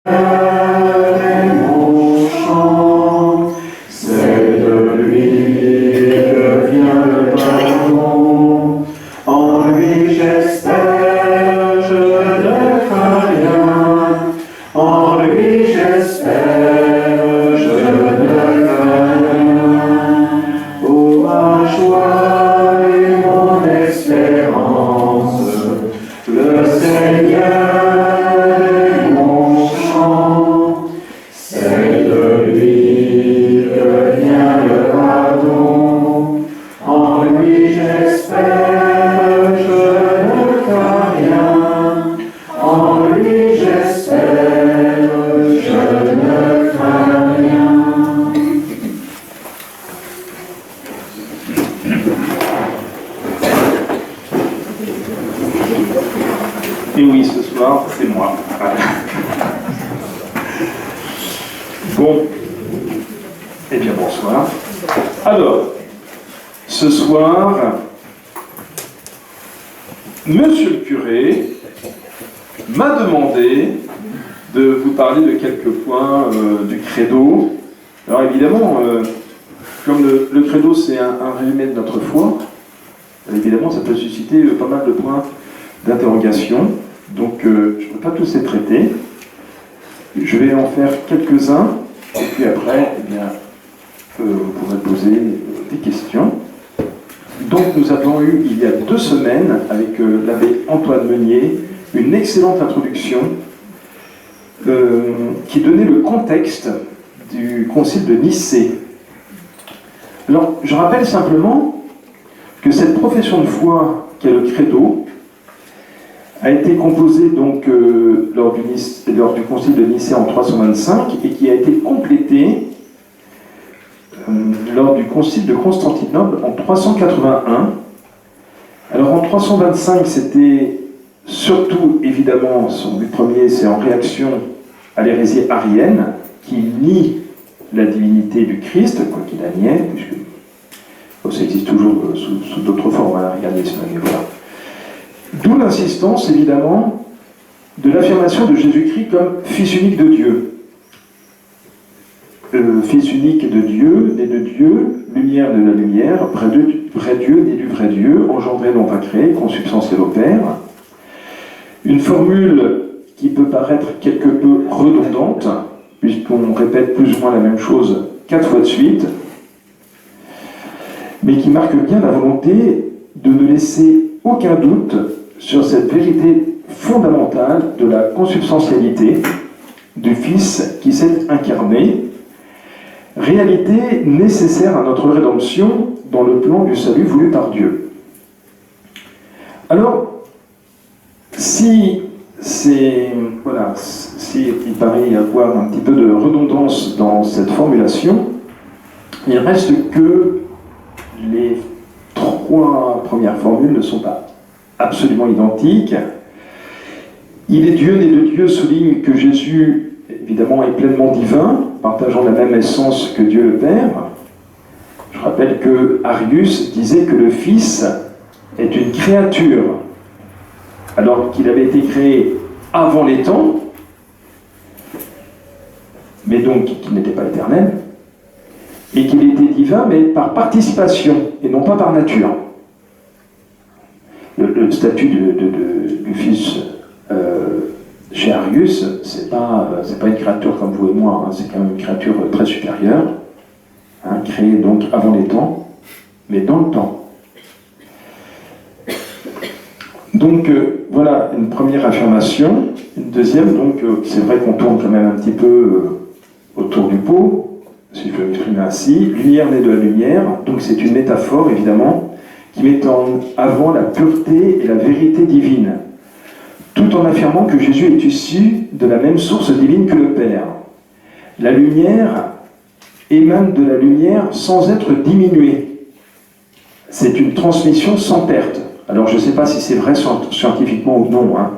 mon chant, c'est de lui que vient le pardon. En lui j'espère, je ne crains rien. En lui j'espère, je ne crains rien. Ô ma joie et mon espérance, le Seigneur. Et oui, ce soir, c'est moi. Voilà. Bon. Eh bien, bonsoir. Alors, ce soir, Monsieur le curé m'a demandé de vous parler de quelques points du credo. Alors évidemment, comme le credo c'est un résumé de notre foi, évidemment ça peut susciter pas mal de points d'interrogation. Donc je ne peux pas tous les traiter. Je vais en faire quelques-uns, et puis après, eh bien, vous pourrez poser des questions. Donc nous avons eu, il y a 2 semaines, avec l'abbé Antoine Meunier, une excellente introduction qui donnait le contexte du concile de Nicée. Alors, je rappelle simplement que cette profession de foi qu'est le credo a été composée donc lors du concile de Nicée en 325 et qui a été complétée lors du concile de Constantinople en 381. Alors en 325, c'était surtout, évidemment, son but premier, c'est en réaction à l'hérésie arienne, qui nie la divinité du Christ, quoi qu'il la niait, puisque ça existe toujours sous d'autres formes, l'arianisme, mais voilà. D'où l'insistance, évidemment, de l'affirmation de Jésus-Christ comme fils unique de Dieu. Fils unique de Dieu, né de Dieu, lumière de la lumière, vrai Dieu, né du vrai Dieu, engendré non pas créé, consubstantiel au Père. Une formule qui peut paraître quelque peu redondante, puisqu'on répète plus ou moins la même chose 4 fois de suite, mais qui marque bien la volonté de ne laisser aucun doute sur cette vérité fondamentale de la consubstantialité du Fils qui s'est incarné, réalité nécessaire à notre rédemption dans le plan du salut voulu par Dieu. Alors, si il paraît y avoir un petit peu de redondance dans cette formulation, il reste que les 3 premières formules ne sont pas absolument identiques. Il est Dieu, né de Dieu, souligne que Jésus, évidemment, est pleinement divin, partageant la même essence que Dieu le Père. Je rappelle que Arius disait que le Fils est une créature, alors qu'il avait été créé avant les temps, mais donc qu'il n'était pas éternel, et qu'il était divin, mais par participation, et non pas par nature. Le statut du Fils chez Arius, c'est pas une créature comme vous et moi, hein, c'est quand même une créature très supérieure, hein, créée donc avant les temps, mais dans le temps. Donc voilà une première affirmation. Une deuxième, donc c'est vrai qu'on tourne quand même un petit peu autour du pot, si je peux m'exprimer ainsi. Lumière née de la lumière, donc c'est une métaphore évidemment, qui met en avant la pureté et la vérité divine, tout en affirmant que Jésus est issu de la même source divine que le Père. La lumière émane de la lumière sans être diminuée. C'est une transmission sans perte. Alors je ne sais pas si c'est vrai scientifiquement ou non, hein.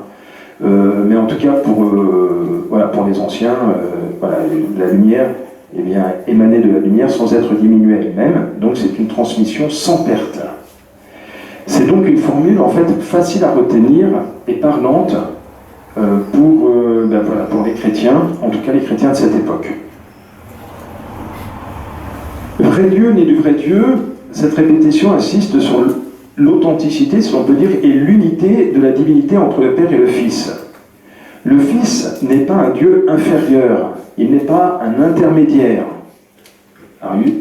Mais en tout cas pour les anciens, la lumière émanait de la lumière sans être diminuée elle-même, donc c'est une transmission sans perte. C'est donc une formule en fait facile à retenir et parlante pour les chrétiens, en tout cas les chrétiens de cette époque. Vrai Dieu né du vrai Dieu, cette répétition insiste sur l'authenticité, si l'on peut dire, et l'unité de la divinité entre le Père et le Fils. Le Fils n'est pas un Dieu inférieur, il n'est pas un intermédiaire.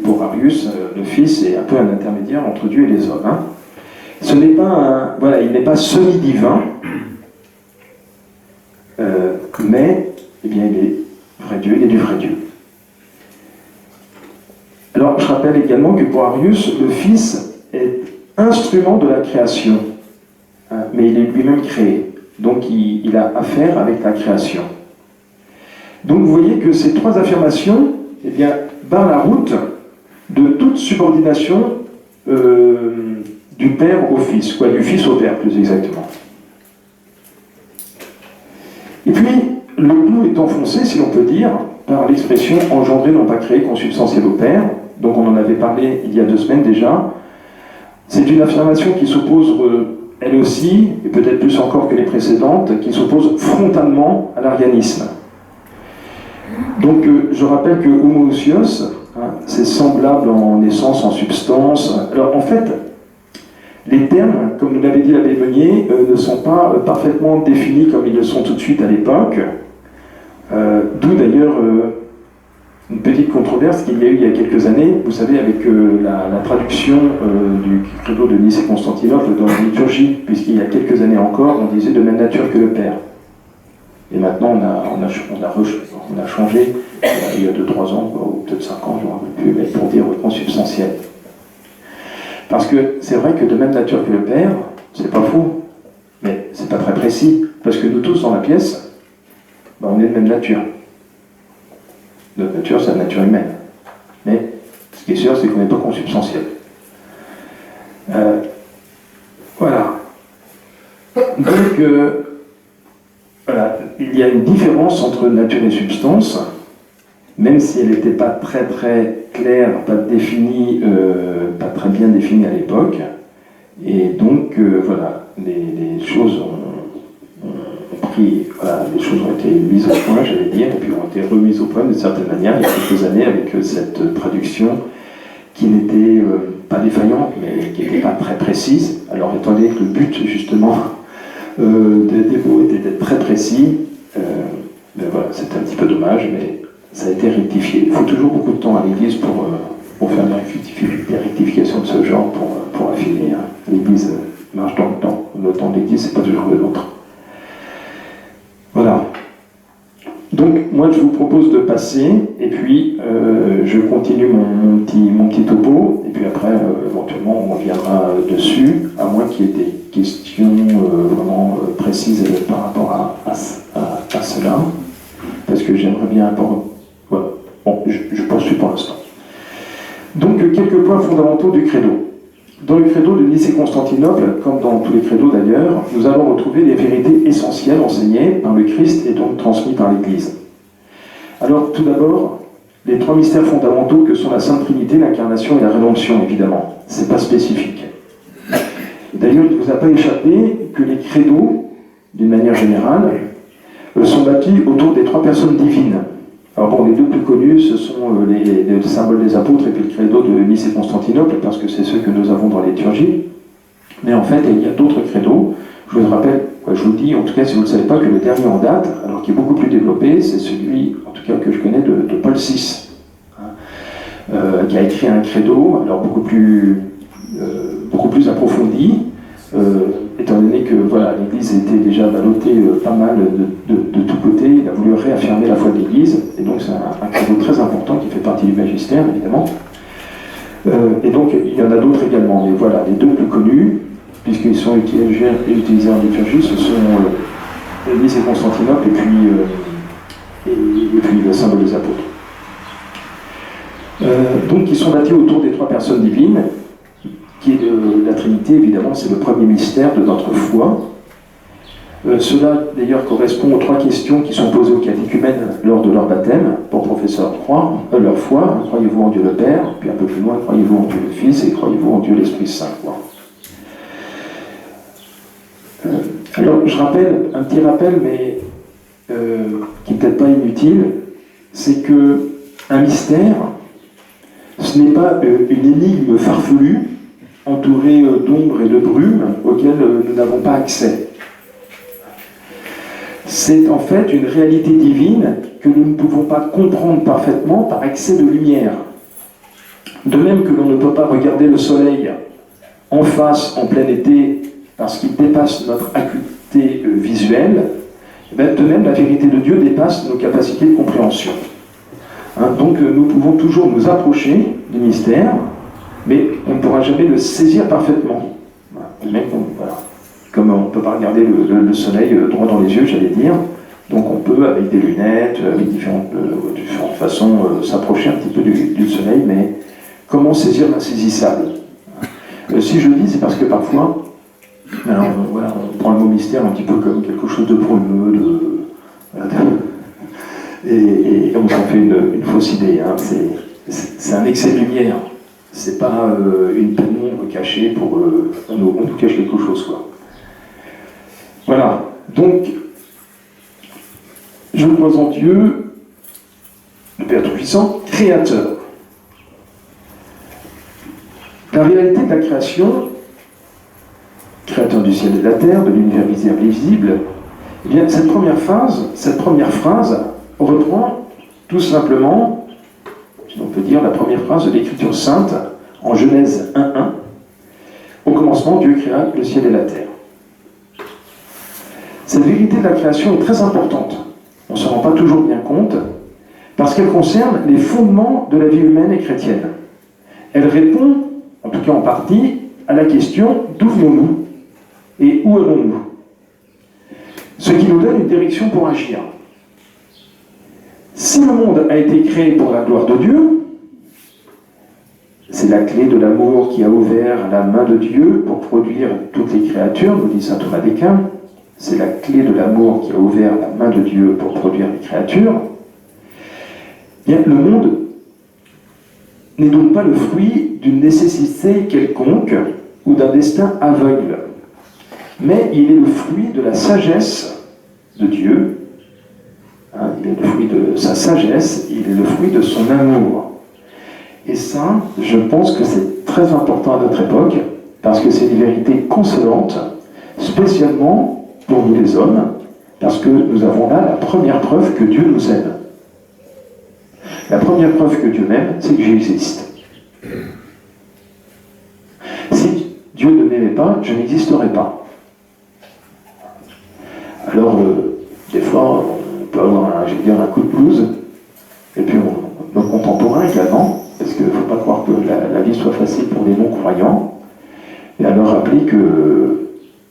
Pour Arius, le Fils est un peu un intermédiaire entre Dieu et les hommes. Hein. Ce n'est pas il n'est pas semi-divin, mais il est vrai Dieu, il est du vrai Dieu. Alors, je rappelle également que pour Arius, le Fils est instrument de la création, hein, mais il est lui-même créé. Donc, il a affaire avec la création. Donc, vous voyez que ces trois affirmations, barrent la route de toute subordination du Père au Fils, du Fils au Père, plus exactement. Et puis, le clou est enfoncé, si l'on peut dire, par l'expression « engendré, non pas créé, consubstantiel au Père ». Donc on en avait parlé il y a 2 semaines déjà. C'est une affirmation qui s'oppose, elle aussi, et peut-être plus encore que les précédentes, qui s'oppose frontalement à l'arianisme. Donc je rappelle que homoousios, c'est semblable en essence, en substance. Alors en fait, les termes, comme nous l'avait dit l'abbé Meunier, ne sont pas parfaitement définis comme ils le sont tout de suite à l'époque. D'où d'ailleurs une petite controverse qu'il y a eu il y a quelques années, vous savez, avec la traduction du credo de Nicée-Constantinople dans la liturgie, puisqu'il y a quelques années encore, on disait de même nature que le Père. Et maintenant, on a changé, il y a 2-3 ans, ou peut-être 5 ans, je ne me rappelle plus, mais pour dire consubstantiel. Parce que c'est vrai que de même nature que le Père, c'est pas faux, mais c'est pas très précis, parce que nous tous dans la pièce, on est de même nature. Notre nature, c'est la nature humaine. Mais ce qui est sûr, c'est qu'on n'est pas consubstantiel. Voilà. Donc, il y a une différence entre nature et substance, même si elle n'était pas très très claire, pas très bien définie à l'époque. Et donc, les choses les choses ont été mises au point, j'allais dire, et puis ont été remises au point d'une certaine manière il y a quelques années avec cette traduction qui n'était pas défaillante, mais qui n'était pas très précise. Alors, étant donné que le but, justement, des mots était d'être très précis, c'était un petit peu dommage, mais ça a été rectifié. Il faut toujours beaucoup de temps à l'Église pour faire des rectifications de ce genre, pour affiner. Hein. L'Église marche dans le temps. Le temps de l'Église, c'est pas toujours le nôtre. Voilà. Donc, moi, je vous propose de passer, et puis je continue mon petit topo, et puis après, éventuellement, on reviendra dessus, à moins qu'il y ait des questions vraiment précises par rapport à cela, parce que j'aimerais bien avoir... Voilà. Bon, je poursuis pour l'instant. Donc, quelques points fondamentaux du credo. Dans le credo de Nicée-Constantinople, comme dans tous les credos d'ailleurs, nous allons retrouver les vérités essentielles enseignées par le Christ et donc transmises par l'Église. Alors, tout d'abord, les 3 mystères fondamentaux que sont la Sainte Trinité, l'incarnation et la rédemption, évidemment. C'est pas spécifique. D'ailleurs, il ne vous a pas échappé que les credos, d'une manière générale, sont bâtis autour des 3 personnes divines. Alors bon, les 2 plus connus, ce sont les symboles des apôtres et puis le credo de Nicée-Constantinople, parce que c'est ceux que nous avons dans les liturgies. Mais en fait, il y a d'autres credos. Je vous rappelle, je vous dis, en tout cas, si vous ne le savez pas, que le dernier en date, alors qui est beaucoup plus développé, c'est celui, en tout cas, que je connais, de Paul VI, qui a écrit un credo, alors beaucoup plus approfondi, étant donné que l'Église était déjà ballottée pas mal de tous côtés, il a voulu réaffirmer la foi de l'Église, et donc c'est un credo très important qui fait partie du magistère, évidemment. Et donc il y en a d'autres également, mais voilà, les 2 plus connus, puisqu'ils sont utilisés en liturgie, ce sont l'Église et Constantinople, et puis le symbole des apôtres. Donc ils sont bâtis autour des 3 personnes divines, qui est de la Trinité, évidemment, c'est le premier mystère de notre foi. Cela, d'ailleurs, correspond aux 3 questions qui sont posées aux catéchumènes lors de leur baptême, pour professer leur foi. Croyez-vous en Dieu le Père, puis un peu plus loin, croyez-vous en Dieu le Fils, et croyez-vous en Dieu l'Esprit Saint. Alors, je rappelle, un petit rappel, mais qui n'est peut-être pas inutile, c'est que un mystère, ce n'est pas une énigme farfelue, entourée d'ombre et de brume, auquel nous n'avons pas accès. C'est en fait une réalité divine que nous ne pouvons pas comprendre parfaitement par excès de lumière. De même que l'on ne peut pas regarder le soleil en face en plein été parce qu'il dépasse notre acuité visuelle, de même la vérité de Dieu dépasse nos capacités de compréhension. Donc nous pouvons toujours nous approcher du mystère, mais on ne pourra jamais le saisir parfaitement. Même, voilà. Comme on ne peut pas regarder le soleil droit dans les yeux, j'allais dire, donc on peut, avec des lunettes, avec différentes façons, s'approcher un petit peu du soleil, mais comment saisir l'insaisissable? Si je le dis, c'est parce que parfois, alors, voilà, on prend le mot mystère un petit peu comme quelque chose de brumeux, et on s'en fait une fausse idée. Hein. C'est un excès de lumière. C'est pas une pénombre cachée pour... on nous cache quelque chose, quoi. Voilà. Donc, je crois en Dieu, le Père Tout-Puissant, créateur. La réalité de la création, créateur du ciel et de la terre, de l'univers visible et invisible, eh bien, cette première phrase reprend tout simplement, si on peut dire, la première phrase de l'Écriture sainte en Genèse 1:1. Au commencement, Dieu créa le ciel et la terre. Cette vérité de la création est très importante. On ne se rend pas toujours bien compte, parce qu'elle concerne les fondements de la vie humaine et chrétienne. Elle répond, en tout cas en partie, à la question d'où venons-nous et où allons-nous? Ce qui nous donne une direction pour agir. Si le monde a été créé pour la gloire de Dieu, c'est la clé de l'amour qui a ouvert la main de Dieu pour produire toutes les créatures, nous dit saint Thomas d'Aquin. C'est la clé de l'amour qui a ouvert la main de Dieu pour produire les créatures. Bien, le monde n'est donc pas le fruit d'une nécessité quelconque ou d'un destin aveugle, mais il est le fruit de la sagesse de Dieu. Il est le fruit de sa sagesse, il est le fruit de son amour. Et ça, je pense que c'est très important à notre époque, parce que c'est une vérité consolante, spécialement pour nous les hommes, parce que nous avons là la première preuve que Dieu nous aime. La première preuve que Dieu m'aime, c'est que j'existe. Si Dieu ne m'aimait pas, je n'existerais pas. Alors, des fois, on peut avoir un coup de blues, et puis nos contemporains également, parce qu'il ne faut pas croire que la vie soit facile pour les non-croyants, et à leur rappeler que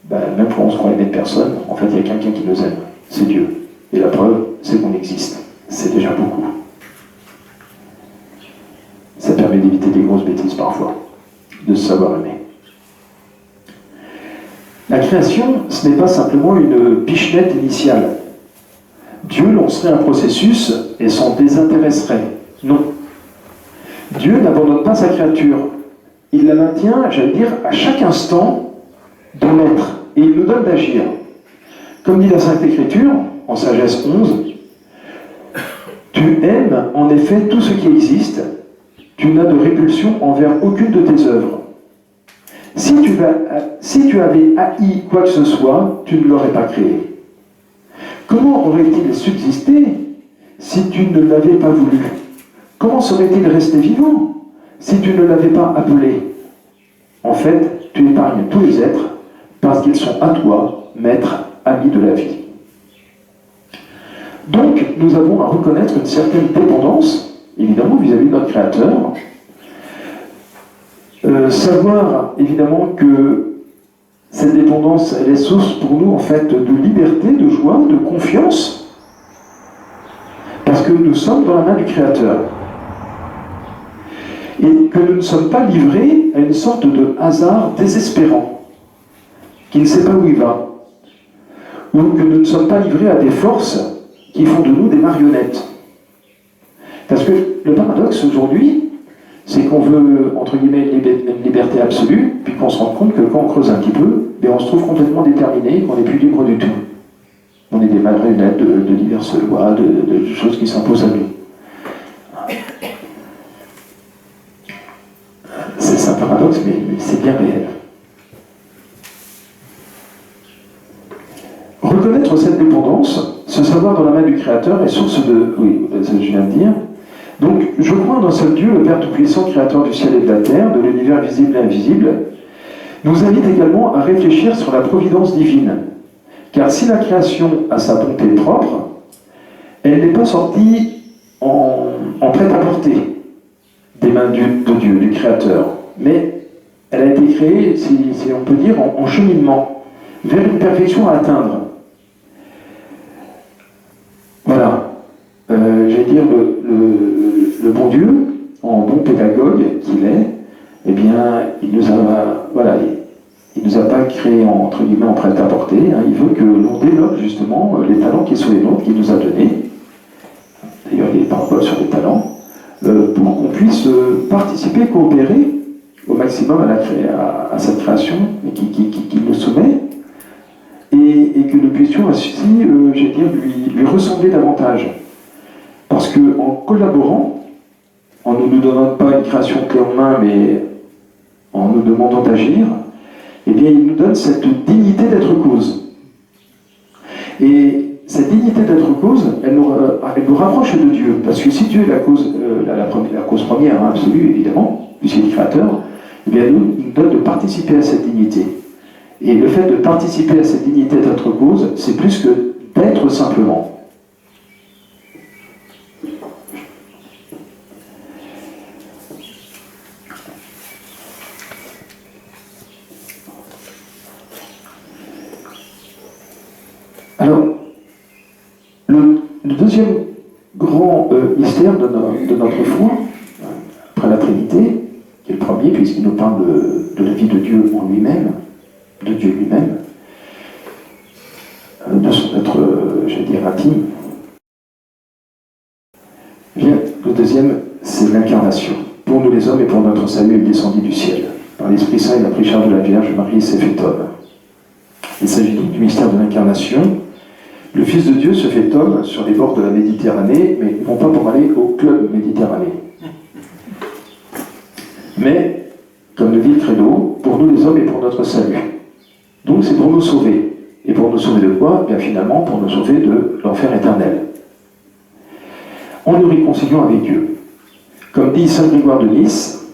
même quand on se croit aimer personne, en fait, il y a quelqu'un qui nous aime, c'est Dieu. Et la preuve, c'est qu'on existe. C'est déjà beaucoup. Ça permet d'éviter des grosses bêtises parfois, de se savoir aimer. La création, ce n'est pas simplement une pichenette initiale. Dieu lancerait un processus et s'en désintéresserait. Non. Dieu n'abandonne pas sa créature. Il la maintient, j'allais dire, à chaque instant de l'être. Et il nous donne d'agir. Comme dit la Sainte Écriture, en Sagesse 11, « Tu aimes en effet tout ce qui existe, tu n'as de répulsion envers aucune de tes œuvres. Si tu avais haï quoi que ce soit, tu ne l'aurais pas créé. Comment aurait-il subsisté si tu ne l'avais pas voulu? Comment serait-il resté vivant si tu ne l'avais pas appelé? En fait, tu épargnes tous les êtres parce qu'ils sont à toi, maître, ami de la vie. » Donc, nous avons à reconnaître une certaine dépendance, évidemment, vis-à-vis de notre Créateur. Savoir, évidemment, que cette dépendance, elle est source pour nous, en fait, de liberté, de joie, de confiance, parce que nous sommes dans la main du Créateur. Et que nous ne sommes pas livrés à une sorte de hasard désespérant, qui ne sait pas où il va. Ou que nous ne sommes pas livrés à des forces qui font de nous des marionnettes. Parce que le paradoxe aujourd'hui, c'est qu'on veut, entre guillemets, une liberté absolue, puis qu'on se rend compte que quand on creuse un petit peu, on se trouve complètement déterminé, qu'on n'est plus libre du tout. On est des marionnettes de diverses lois, de choses qui s'imposent à nous. C'est un paradoxe, mais c'est bien réel. Reconnaître cette dépendance, se savoir dans la main du Créateur est source de... Oui, ça je viens de dire. Donc, je crois en un seul Dieu, le Père Tout-Puissant, Créateur du ciel et de la terre, de l'univers visible et invisible, nous invite également à réfléchir sur la providence divine. Car si la création a sa bonté propre, elle n'est pas sortie en prêt-à-porter des mains de Dieu, du Créateur, mais elle a été créée, si on peut dire, en cheminement, vers une perfection à atteindre. Voilà. J'allais dire, le bon Dieu, en bon pédagogue qu'il est, eh bien, il nous a pas créé entre guillemets en prêt-à-porter. Hein. Il veut que l'on développe justement les talents qui sont les nôtres, qu'il nous a donnés. D'ailleurs, il y a des paroles sur les talents, pour qu'on puisse participer, coopérer au maximum à cette création qui nous soumet, et que nous puissions ainsi, j'allais dire, lui ressembler davantage. Parce qu'en collaborant, en ne nous donnant pas une création clé en main, mais en nous demandant d'agir, eh bien, il nous donne cette dignité d'être cause. Et cette dignité d'être cause, elle nous rapproche de Dieu. Parce que si Dieu est la cause, la cause première, hein, absolue, évidemment, puisqu'il est créateur, eh bien, il nous donne de participer à cette dignité. Et le fait de participer à cette dignité d'être cause, c'est plus que d'être simplement. Alors, le deuxième grand mystère de notre foi, après la Trinité, qui est le premier, puisqu'il nous parle de la vie de Dieu en lui-même, de Dieu lui-même, de son être, j'allais dire, intime. Bien, le deuxième, c'est l'incarnation. Pour nous les hommes et pour notre salut, il descendit du ciel. Par l'Esprit Saint, il a pris charge de la Vierge Marie et s'est fait homme. Il s'agit donc du mystère de l'incarnation. Le Fils de Dieu se fait homme sur les bords de la Méditerranée, mais non pas pour aller au club Méditerranée. Mais, comme le dit le Credo, pour nous les hommes et pour notre salut. Donc c'est pour nous sauver. Et pour nous sauver de quoi? Bien finalement, pour nous sauver de l'enfer éternel. En nous réconciliant avec Dieu. Comme dit saint Grégoire de Nice,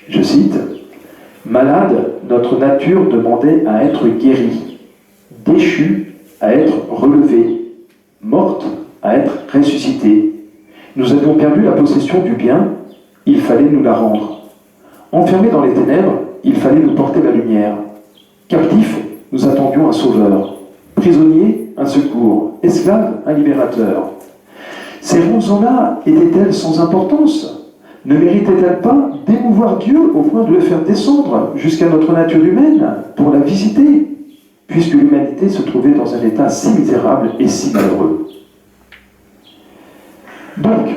je cite, « Malade, notre nature demandait à être guérie, déchue, à être relevée, morte, à être ressuscitée. Nous avions perdu la possession du bien, il fallait nous la rendre. Enfermés dans les ténèbres, il fallait nous porter la lumière. Captifs, nous attendions un sauveur. Prisonniers, un secours. Esclaves, un libérateur. Ces raisons-là étaient-elles sans importance? Ne méritait-elle pas d'émouvoir Dieu au point de le faire descendre jusqu'à notre nature humaine pour la visiter, puisque l'humanité se trouvait dans un état si misérable et si malheureux? Donc,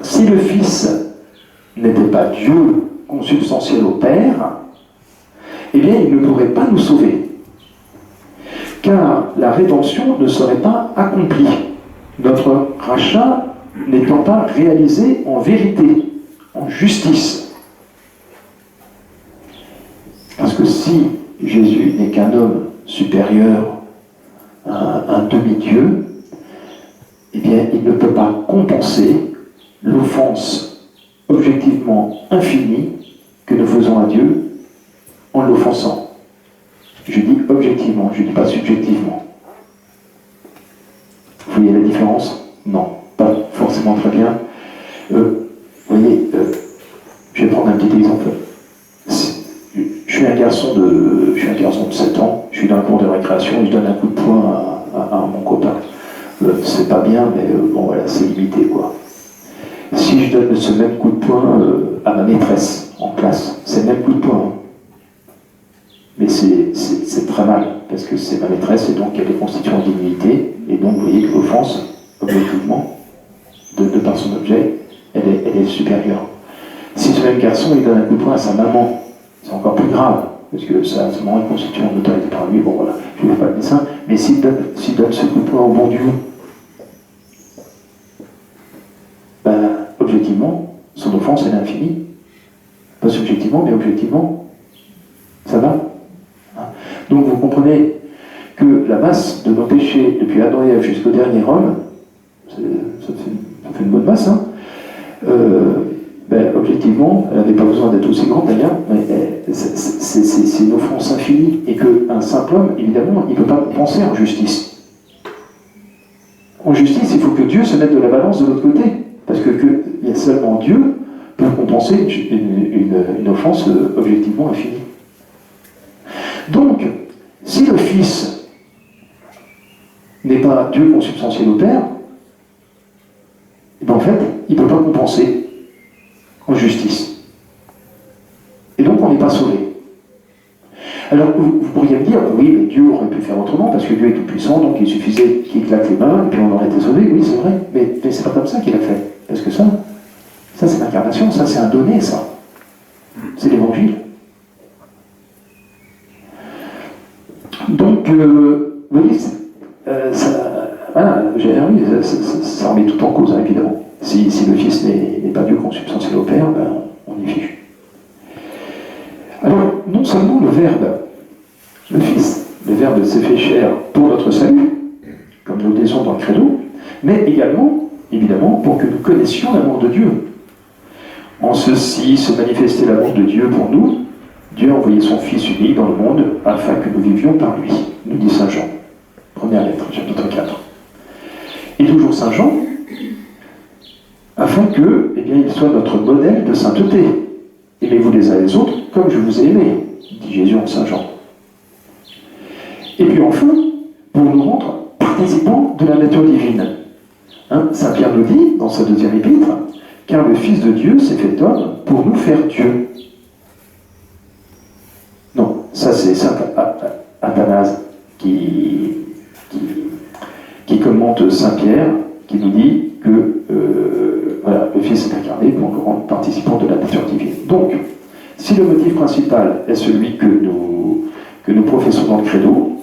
si le Fils n'était pas Dieu consubstantiel au Père, eh bien, il ne pourrait pas nous sauver. Car la rédemption ne serait pas accomplie, notre rachat n'étant pas réalisé en vérité, en justice. Parce que si Jésus n'est qu'un homme supérieur, un demi-dieu, eh bien, il ne peut pas compenser l'offense objectivement infinie que nous faisons à Dieu en l'offensant. Je dis objectivement, je ne dis pas subjectivement. Vous voyez la différence? Non, pas forcément très bien. Vous voyez, je vais prendre un petit exemple. Je suis un garçon de 7 ans, je suis dans la cour de récréation, je donne un coup de poing à mon copain. C'est pas bien, mais bon voilà, c'est limité quoi. Si je donne ce même coup de poing à ma maîtresse en classe, c'est le même coup de poing. Hein. Mais c'est très mal, parce que c'est ma maîtresse et donc elle est constituée en dignité, et donc vous voyez que l'offense, objectivement, de par son objet, elle est supérieure. Si ce même garçon il donne un coup de poing à sa maman, c'est encore plus grave, parce que sa maman est constituée en autorité par lui, bon voilà, je ne vais pas le dessin, Mais s'il donne ce coup de poing au bon Dieu, objectivement, son offense elle est infinie. Pas subjectivement, mais objectivement, ça va. Donc vous comprenez que la masse de nos péchés, depuis Adam et Ève jusqu'au dernier homme, ça fait une bonne masse, hein. Objectivement, elle n'avait pas besoin d'être aussi grande d'ailleurs, mais c'est une offense infinie, et qu'un simple homme, évidemment, il ne peut pas compenser en justice. En justice, il faut que Dieu se mette de la balance de l'autre côté, parce que il y a seulement Dieu peut compenser une offense objectivement infinie. Donc, si le Fils n'est pas Dieu consubstantiel au Père, en fait, il ne peut pas compenser en justice. Et donc, on n'est pas sauvé. Alors, vous pourriez me dire, oui, mais Dieu aurait pu faire autrement, parce que Dieu est tout-puissant, donc il suffisait qu'il claque les mains, et puis on aurait été sauvé. Oui, c'est vrai, mais c'est pas comme ça qu'il a fait. Parce que ça c'est l'incarnation, ça c'est un donné, ça. C'est l'évangile. Donc, vous voyez, ça remet tout en cause, hein, évidemment. Si le Fils n'est pas Dieu consubstantiel au Père, on y est fichu. Alors, non seulement le Verbe, le Fils, le Verbe s'est fait chair pour notre salut, comme nous le disons dans le Credo, mais également, évidemment, pour que nous connaissions l'amour de Dieu. En ceci se manifestait l'amour de Dieu pour nous. Dieu a envoyé son Fils unique dans le monde afin que nous vivions par lui, nous dit Saint Jean. Première lettre, chapitre 4. Et toujours Saint Jean, afin que, il soit notre modèle de sainteté. Aimez-vous les uns les autres comme je vous ai aimés, dit Jésus en Saint Jean. Et puis enfin, pour nous rendre participants de la nature divine. Saint Pierre nous dit, dans sa deuxième épître, car le Fils de Dieu s'est fait homme pour nous faire Dieu. Non, ça c'est Saint Athanase qui commente Saint Pierre, qui nous dit que le Fils est incarné pour nous rendre participants de la nature divine. Donc, si le motif principal est celui que nous professons dans le Credo,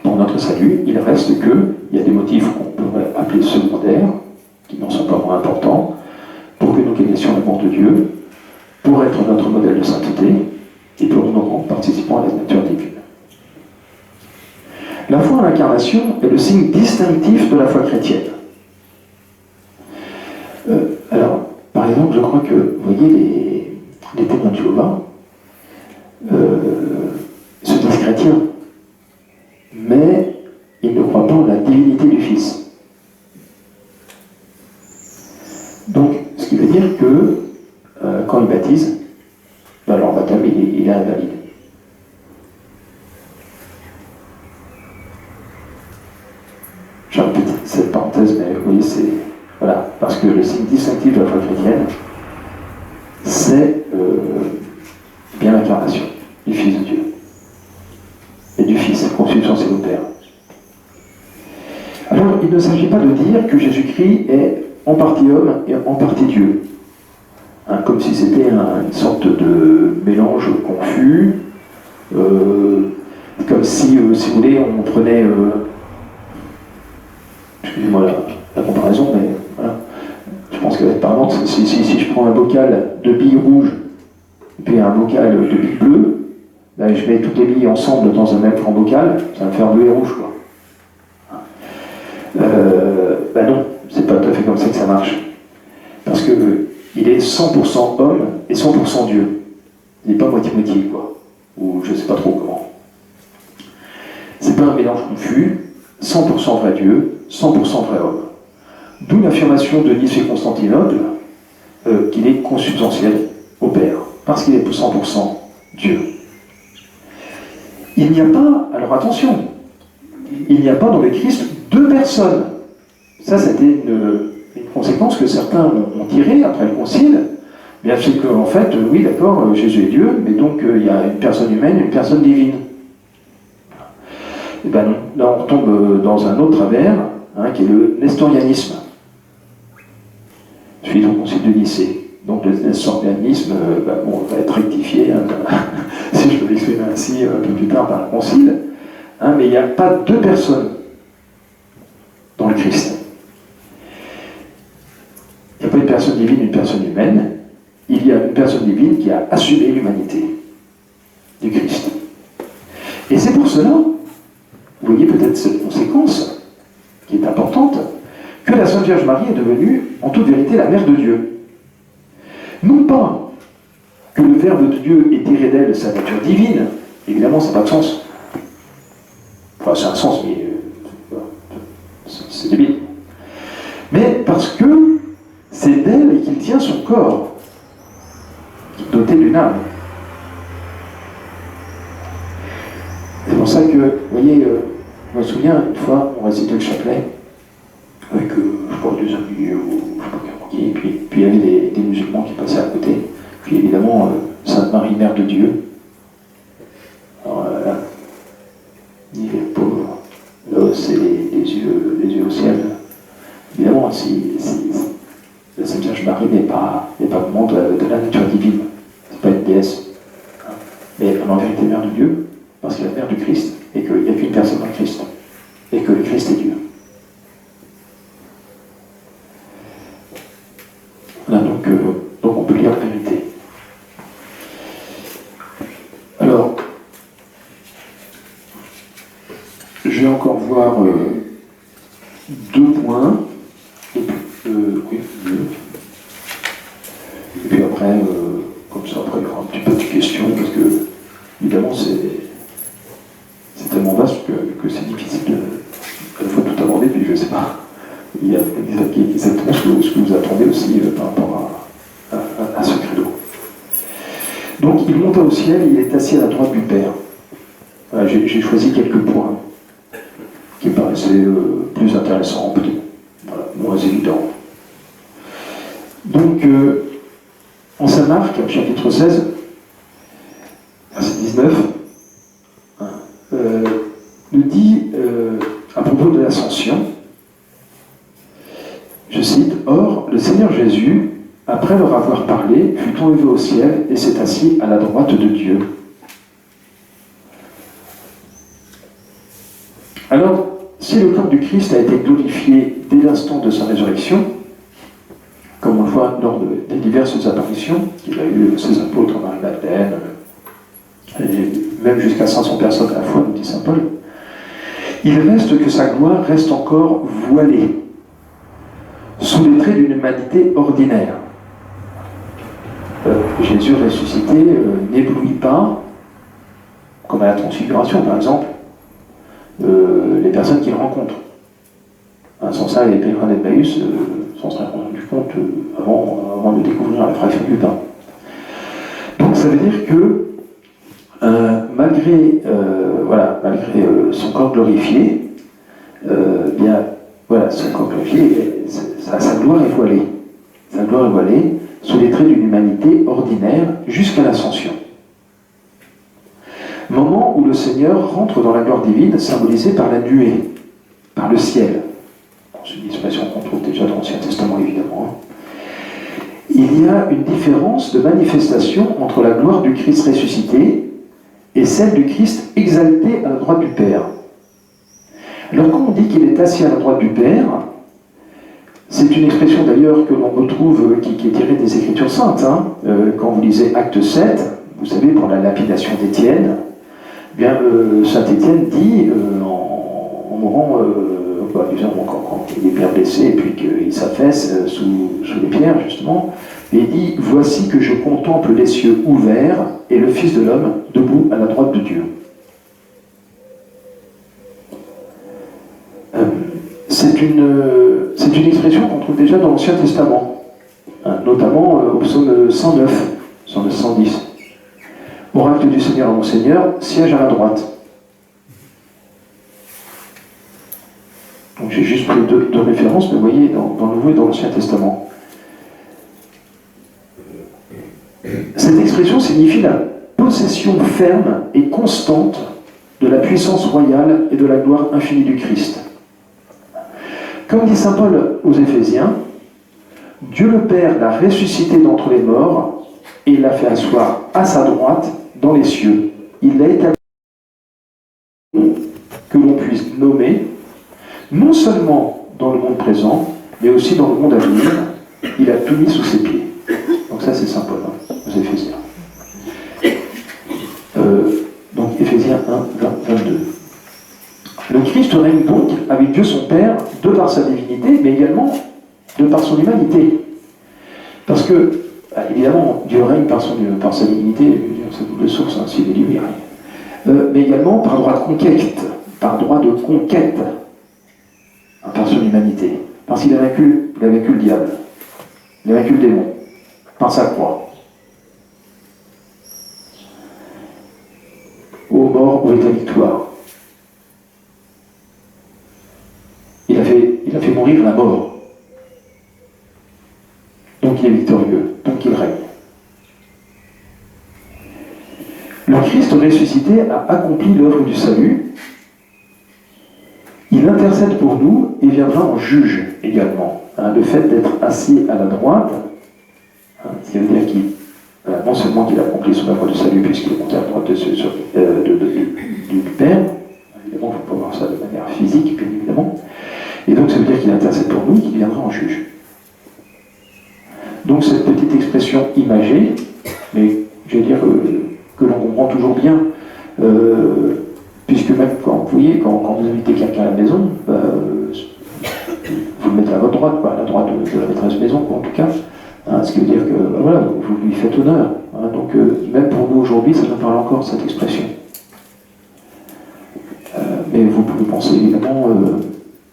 pour notre salut, il reste qu'il y a des motifs qu'on pourrait appeler secondaires, qui n'en sont pas moins importants, pour que nous connaissions l'amour de Dieu, pour être notre modèle de sainteté, et pour nous rendre participants à la nature divine. La foi en l'incarnation est le signe distinctif de la foi chrétienne. Alors, par exemple, je crois que, vous voyez, les témoins de Jéhovah se disent chrétiens, mais ils ne croient pas en la divinité du Fils. Donc, ce qui veut dire que quand ils baptisent, leur baptême il est invalide. J'ai répété cette parenthèse, mais vous voyez, c'est... Voilà, parce que le signe distinctif de la foi chrétienne, c'est bien l'incarnation du Fils de Dieu. Et du Fils, consubstantiel au Père. Alors, il ne s'agit pas de dire que Jésus-Christ est en partie homme et en partie Dieu. Comme si c'était une sorte de mélange confus, comme si vous voulez, on prenait... excusez-moi la comparaison, mais voilà. Je pense qu'elle va être parlante. Si je prends un bocal de billes rouges et puis un bocal de billes bleues, je mets toutes les billes ensemble dans un même grand bocal, ça va me faire bleu et rouge, quoi. Non, c'est pas tout à fait comme ça que ça marche. Parce que il est 100% homme et 100% Dieu. Il n'est pas moitié-moitié, quoi. Ou je sais pas trop comment. C'est pas un mélange confus, 100% vrai Dieu, 100% vrai homme. D'où l'affirmation de Nice et Constantinople qu'il est consubstantiel au Père, parce qu'il est 100% Dieu. Il n'y a pas, alors attention, il n'y a pas dans le Christ deux personnes. Ça, c'était une conséquence que certains ont tirée après le Concile. Bien, c'est qu'en fait, oui, d'accord, Jésus est Dieu, mais donc il y a une personne humaine et une personne divine. Et bien non, là on retombe dans un autre travers, qui est le nestorianisme, suite au Concile de Nicée. Donc le nestorianisme va être rectifié, si je peux l'exprimer ainsi, un peu plus tard par le Concile, Hein, mais il n'y a pas deux personnes dans le Christ. Il n'y a pas une personne divine, une personne humaine. Il y a une personne divine qui a assumé l'humanité du Christ. Et c'est pour cela, vous voyez peut-être cette conséquence, qui est importante, que la Sainte Vierge Marie est devenue, en toute vérité, la Mère de Dieu. Non pas que le Verbe de Dieu ait tiré d'elle sa nature divine, évidemment, ça n'a pas de sens. Enfin, c'est un sens, mais c'est débile. Mais parce que c'est d'elle qu'il tient son corps, doté d'une âme. C'est pour ça que, vous voyez, je me souviens, une fois, on récitait le chapelet, avec, je crois, des amis, ou je sais pas qui, puis il y avait des musulmans qui passaient à côté, puis évidemment, Sainte Marie, Mère de Dieu. Alors là, il est pauvre, là, c'est les yeux au ciel. Évidemment, si la Sainte Vierge Marie n'est pas membre de la nature divine, c'est pas une déesse, hein, mais elle est en vérité Mère de Dieu, parce qu'elle est la Mère du Christ, et qu'il n'y a qu'une personne dans le Christ, et que le Christ est Dieu. Voilà, donc on peut lire la vérité. Alors, je vais encore voir deux points. Oui, deux. Et puis après, comme ça, après, il y aura un petit peu de questions, parce que, évidemment, c'est tellement vaste que c'est difficile à la fois de tout aborder, puis je ne sais pas. Il y a exactement ce que vous attendez aussi par rapport à ce credo. Donc, il monta au ciel, il est assis à la droite du Père. Voilà, j'ai choisi quelques points qui me paraissaient plus intéressants, peut-être moins évidents. Donc, en Saint Marc, chapitre 16, verset 19, nous dit, à propos de l'ascension, je cite, « Or, le Seigneur Jésus, après leur avoir parlé, fut enlevé au ciel et s'est assis à la droite de Dieu. » Alors, si le corps du Christ a été glorifié dès l'instant de sa résurrection, comme on le voit lors des diverses apparitions qu'il a eues ses apôtres, Marie-Madeleine, et même jusqu'à 500 personnes à la fois, nous dit saint Paul, il reste que sa gloire reste encore voilée, sous les traits d'une humanité ordinaire. Jésus ressuscité n'éblouit pas, comme à la transfiguration par exemple, les personnes qu'il rencontre. Sans ça, les pèlerins d'Emmaüs s'en seraient rendus compte avant de découvrir la fraction du pain. Donc ça veut dire que malgré son corps glorifié, son corps glorifié, sa gloire est voilée. Sa gloire est voilée sous les traits d'une humanité ordinaire jusqu'à l'ascension. Moment où le Seigneur rentre dans la gloire divine, symbolisée par la nuée, par le ciel. C'est une expression qu'on trouve déjà dans l'Ancien Testament, évidemment. Il y a une différence de manifestation entre la gloire du Christ ressuscité et celle du Christ exalté à la droite du Père. Alors quand on dit qu'il est assis à la droite du Père, c'est une expression d'ailleurs que l'on retrouve, qui est tirée des Écritures saintes. Quand vous lisez Acte 7, vous savez, pour la lapidation d'Étienne, saint Étienne dit, en mourant, quand il est bien blessé et puis qu'il s'affaisse sous les pierres, justement, et il dit « Voici que je contemple les cieux ouverts et le Fils de l'homme debout à la droite de Dieu. » C'est une expression qu'on trouve déjà dans l'Ancien Testament, notamment au psaume 109, psaume 110. « Oracle du Seigneur, mon Seigneur, siège à la droite. » Donc j'ai juste pris deux références, mais vous voyez, dans le Nouveau et dans l'Ancien Testament. Cette expression signifie la possession ferme et constante de la puissance royale et de la gloire infinie du Christ. Comme dit saint Paul aux Éphésiens, Dieu le Père l'a ressuscité d'entre les morts et l'a fait asseoir à sa droite dans les cieux. Il l'a établi l'on puisse nommer, non seulement dans le monde présent, mais aussi dans le monde à venir. Il a tout mis sous ses pieds. Donc ça, c'est Saint Paul, aux Éphésiens. Donc Éphésiens 1, 22. Le Christ règne donc avec Dieu son Père, de par sa divinité, mais également de par son humanité. Parce que, évidemment, Dieu règne par sa divinité, sa double source, s'il est lui, il règne. Mais également par droit de conquête, par son humanité. Parce qu'il a vaincu le diable, il a vaincu le démon, par sa croix. Ô mort, où est ta victoire? Il a fait mourir la mort. Donc il est victorieux, donc il règne. Le Christ ressuscité a accompli l'œuvre du salut. Il intercède pour nous et viendra en juge également. Le fait d'être assis à la droite, ce qui veut dire qu'il, non seulement qu'il a accompli son œuvre du salut puisqu'il est monté à la droite du Père, évidemment il ne faut pas voir ça de manière physique, bien évidemment, et donc ça veut dire qu'il intercède pour nous et qu'il viendra en juge. Donc cette petite expression imagée, mais je vais dire que l'on comprend toujours bien, puisque même quand vous invitez quelqu'un à la maison, vous le mettez à votre droite, à la droite de la maîtresse maison, en tout cas, ce qui veut dire que voilà, vous lui faites honneur. Donc même pour nous aujourd'hui, ça nous parle encore cette expression. Mais vous pouvez penser évidemment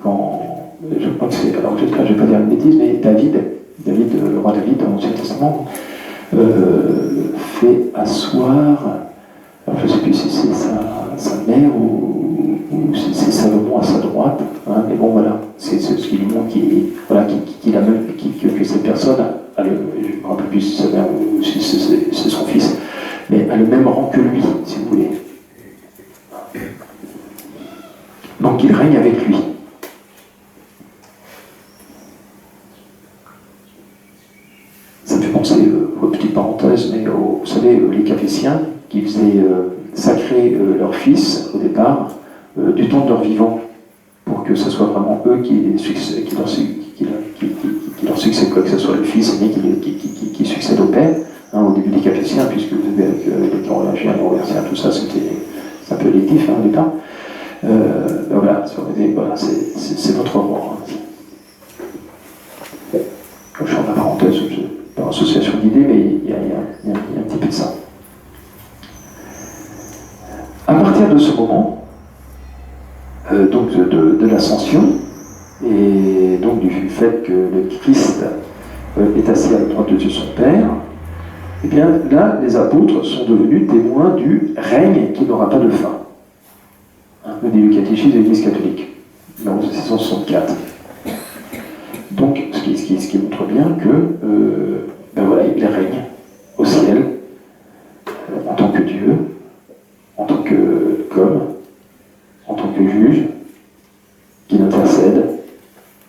quand, je crois que c'est, alors j'espère que je ne vais pas dire une bêtise, mais David, le roi David dans l'Ancien Testament, fait asseoir, alors je ne sais plus si c'est sa mère ou si c'est Salomon à sa droite, mais bon voilà, c'est ce qui lui montre que cette personne, je ne me rappelle plus si c'est sa mère ou si c'est son fils, mais a le même rang que lui, si vous voulez. Donc il règne avec lui. Ça me fait penser, petite parenthèse, mais vous savez, les Capétiens qui faisaient sacrer leur fils au départ du temps de leur vivant, pour que ce soit vraiment eux qui leur succèdent, quoi que ce soit le fils aîné qui succède au père, au début des Capétiens, puisque vous avez avec les Carolingiens, les Roversiens, tout ça, c'était un peu électif au départ. Voilà, c'est votre roi. Je suis en parenthèse, par association d'idées, mais il y a un petit peu de ça. À partir de ce moment, donc de l'ascension, et donc du fait que le Christ est assis à la droite de Dieu son Père, et bien là, les apôtres sont devenus témoins du règne qui n'aura pas de fin. Le début du catéchisme de l'Église catholique, dans 1664. Donc, ce qui montre bien que, voilà, il règne au ciel, en tant que Dieu, en tant qu'homme, en tant que juge, qu'il intercède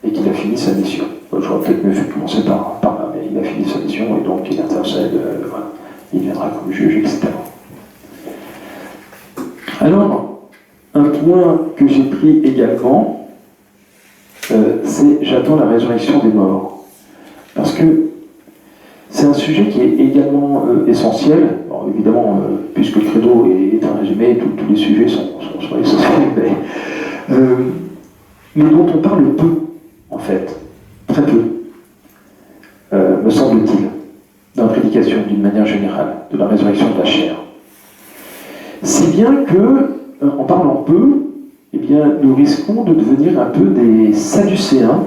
et qu'il a fini sa mission. J'aurais peut-être mieux fait commencer par là, mais il a fini sa mission et donc il intercède, voilà, il viendra comme juge, etc. Alors, un point que j'ai pris également, c'est j'attends la résurrection des morts. Parce que c'est un sujet qui est également essentiel. Alors, évidemment, puisque le credo est un résumé, tous les sujets sont essentiels, mais dont on parle peu, en fait, très peu, me semble-t-il, dans la prédication d'une manière générale, de la résurrection de la chair. Si bien que, en parlant peu, eh bien, nous risquons de devenir un peu des sadducéens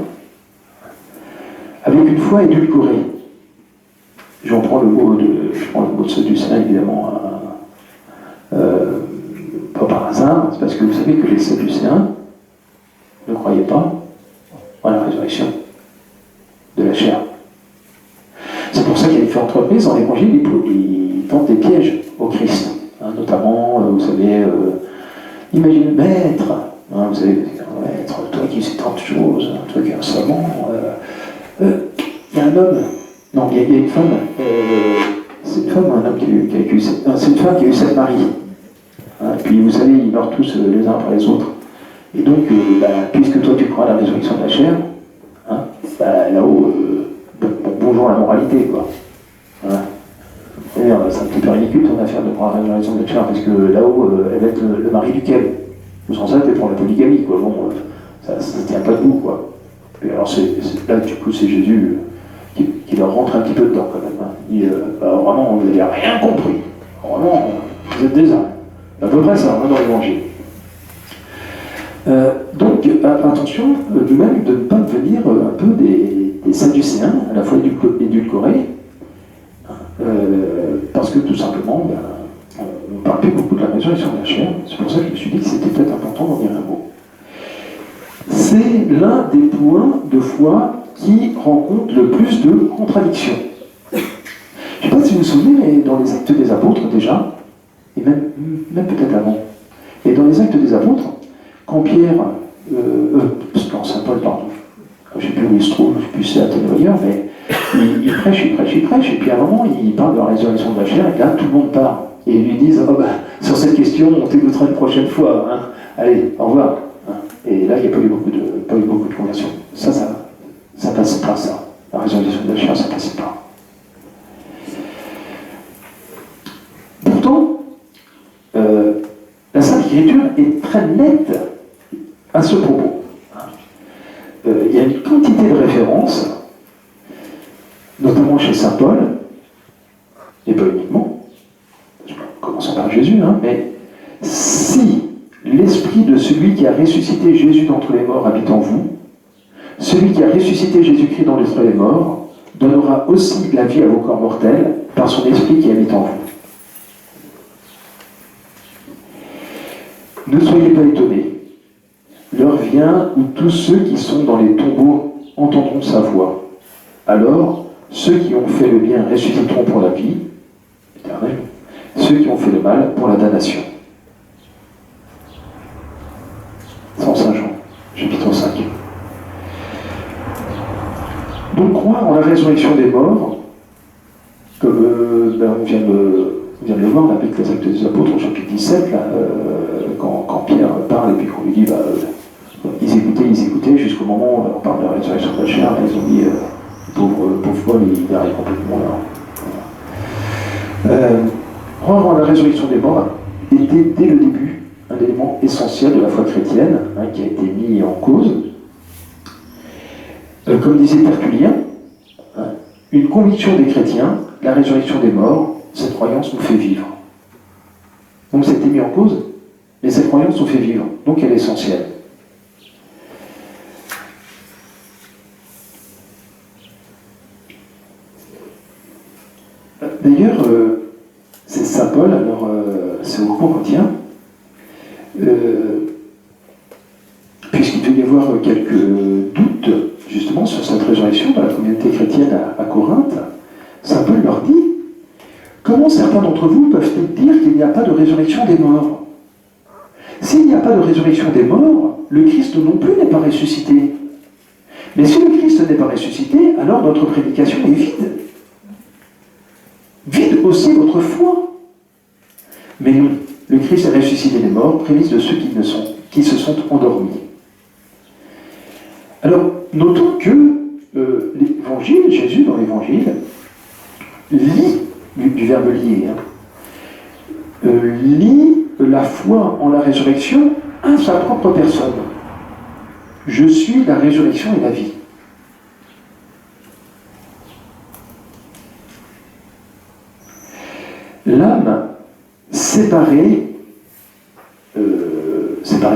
avec une foi édulcorée. Je prends le mot de sadducéen, évidemment, pas par hasard, c'est parce que vous savez que les sadducéens ne croyaient pas à la résurrection de la chair. C'est pour ça qu'il y a différentes reprises dans l'Évangile, ils tentent des pièges au Christ. Notamment, vous savez, imaginez maître, vous savez, maître, toi qui sais tant de choses, toi qui es un savant, il y a un homme, non, il y a une femme, c'est une femme ou un homme qui a eu, c'est une femme qui a eu 7 maris. Et puis vous savez, ils meurent tous les uns après les autres. Et donc, puisque toi tu crois à la résurrection de la chair, hein, là-haut, bonjour la moralité, quoi. Voilà. D'ailleurs, c'est un petit peu ridicule ton affaire de croire à la résurrection de la chair, parce que là-haut, elle va être le mari duquel. Sans ça, t'es pour la polygamie, quoi. Bon, ça ne tient pas debout, quoi. Et alors, là, du coup, c'est Jésus qui leur rentre un petit peu dedans, quand même. Hein. Il dit, vraiment, vous n'avez rien compris. Vraiment, vous êtes des âmes. À peu près ça, hein, dans l'évangile. Donc, attention, nous-mêmes, de ne pas devenir un peu des sadducéens, à la fois édulcorés, parce que tout simplement, on ne parle plus beaucoup de la résurrection de la chair. C'est pour ça que je me suis dit que c'était peut-être important d'en dire un mot. C'est l'un des points de foi qui rencontre le plus de contradictions. Je ne sais pas si vous vous souvenez, mais dans les Actes des Apôtres déjà, et même peut-être avant, et dans les Actes des Apôtres, quand Pierre, non, Saint Paul, pardon, je ne sais plus où il se trouve, je ne sais plus si c'est Athènes ou ailleurs, mais il prêche, et puis à un moment, il parle de la résurrection de la chair, et là, tout le monde part. Et ils lui disent, sur cette question, on t'écoutera une prochaine fois, hein. Allez, au revoir. Hein. Et là, il n'y a pas eu beaucoup de conversions. Ça passe pas, ça. La résurrection de la chair, ça passe pas. Pourtant, la Sainte Écriture est très nette à ce propos. Il y a une quantité de références, notamment chez Saint Paul, et pas uniquement, commençons par Jésus, hein, mais si l'esprit de celui qui a ressuscité Jésus d'entre les morts habite en vous, celui qui a ressuscité Jésus-Christ d'entre les morts donnera aussi la vie à vos corps mortels par son esprit qui habite en vous. Ne soyez pas étonnés. L'heure vient où tous ceux qui sont dans les tombeaux entendront sa voix. Alors, ceux qui ont fait le bien ressusciteront pour la vie éternelle, ceux qui ont fait le mal pour la damnation. Saint Jean, chapitre 5. Donc croire en la résurrection des morts, comme on vient de le voir avec les Actes des Apôtres au chapitre 17, là, quand Pierre parle et puis qu'on lui dit ils écoutaient jusqu'au moment où on parle de la résurrection de la chair, ils ont dit pauvre Paul, il arrive complètement là. Croire en la résurrection des morts était dès le début un élément essentiel de la foi chrétienne, hein, qui a été mis en cause. Comme disait Tertullien, hein, une conviction des chrétiens, la résurrection des morts, cette croyance nous fait vivre. Donc c'était mis en cause, mais cette croyance nous fait vivre, donc elle est essentielle. D'ailleurs, c'est Saint Paul, alors c'est au Corinthiens, puisqu'il devait y avoir quelques doutes justement sur cette résurrection dans la communauté chrétienne à Corinthe, Saint Paul leur dit « Comment certains d'entre vous peuvent-ils dire qu'il n'y a pas de résurrection des morts ? S'il n'y a pas de résurrection des morts, le Christ non plus n'est pas ressuscité. Mais si le Christ n'est pas ressuscité, alors notre prédication est vide. Vide aussi votre foi. Mais non, le Christ est ressuscité des morts, prémisse de ceux qui se sont endormis. » Alors, notons que l'évangile, Jésus dans l'évangile, lit, du verbe lier, lie la foi en la résurrection à sa propre personne. Je suis la résurrection et la vie. L'âme séparée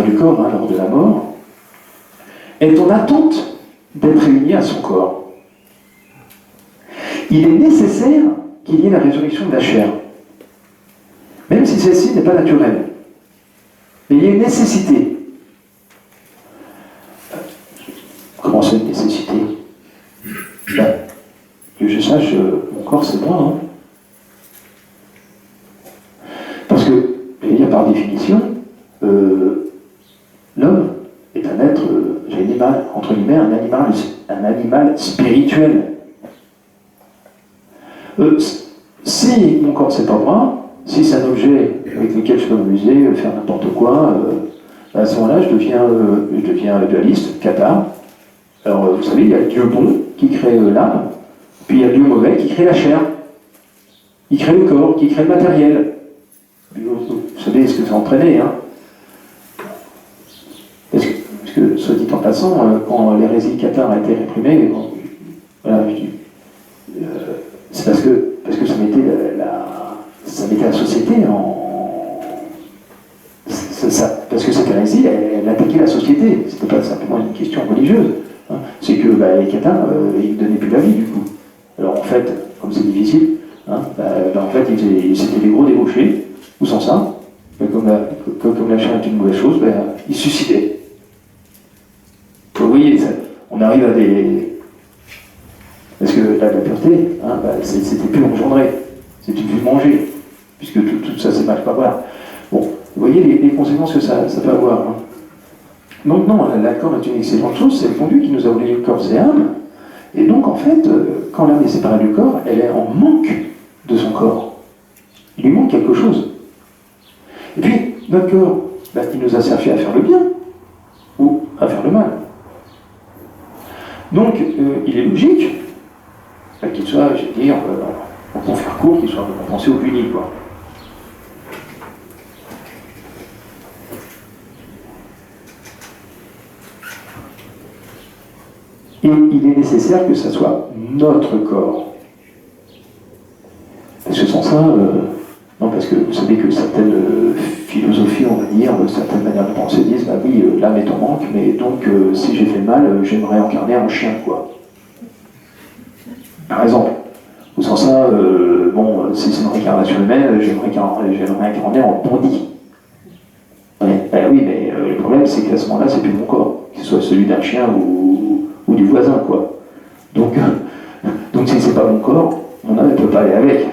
du corps lors de la mort est en attente d'être réunie à son corps. Il est nécessaire qu'il y ait la résurrection de la chair, même si celle-ci n'est pas naturelle. Mais il y a une nécessité. Comment c'est une nécessité ? Que je sache, mon corps c'est moi, non ? Parce que, il y a par définition, l'homme est un être, entre guillemets, un animal spirituel. Si mon corps c'est pas moi, si c'est un objet avec lequel je peux m'amuser, faire n'importe quoi, À ce moment-là, je deviens dualiste, kata. Alors, vous savez, il y a le Dieu bon qui crée l'âme, puis il y a le Dieu mauvais qui crée la chair, qui crée le corps, qui crée le matériel. Vous savez ce que ça entraînait, hein? Parce que, soit dit en passant, quand l'hérésie cathare a été réprimée, bon, voilà, je dis, c'est parce que ça mettait la société en... parce que cette hérésie, elle attaquait la société. C'était pas simplement une question religieuse. Hein. C'est que les cathares, ils ne donnaient plus la vie, du coup. Alors en fait, comme c'est difficile, hein, en fait, c'était des gros débauchés. Où sans ça, comme la chair est une mauvaise chose, ils se suicidaient. Vous voyez, on arrive à des... Parce que la pureté, hein, c'était plus engendré, c'était plus manger, puisque tout ça, c'est mal pas voir. Bon, vous voyez les conséquences que ça peut avoir. Hein. Donc non, l'accord est une excellente chose, c'est le fondu qui nous a oublié corps et âme, et donc en fait, quand l'âme est séparée du corps, elle est en manque de son corps. Il lui manque quelque chose. Et puis, notre corps, il nous a servi à faire le bien, ou à faire le mal. Donc, il est logique qu'il soit, je vais dire, pour faire court, qu'il soit récompensé au puni, quoi. Et il est nécessaire que ça soit notre corps. Parce que sans ça, non, parce que vous savez que certaines philosophies, on va dire, certaines manières de penser disent, oui, l'âme est en manque, mais donc si j'ai fait mal, j'aimerais incarner un chien, quoi. Par exemple. Ou sans ça, si c'est une réincarnation humaine, j'aimerais incarner en bandit. Ouais, oui, mais le problème, c'est qu'à ce moment-là, c'est plus mon corps, que ce soit celui d'un chien ou du voisin, quoi. Donc si c'est pas mon corps, mon âme ne peut pas aller avec.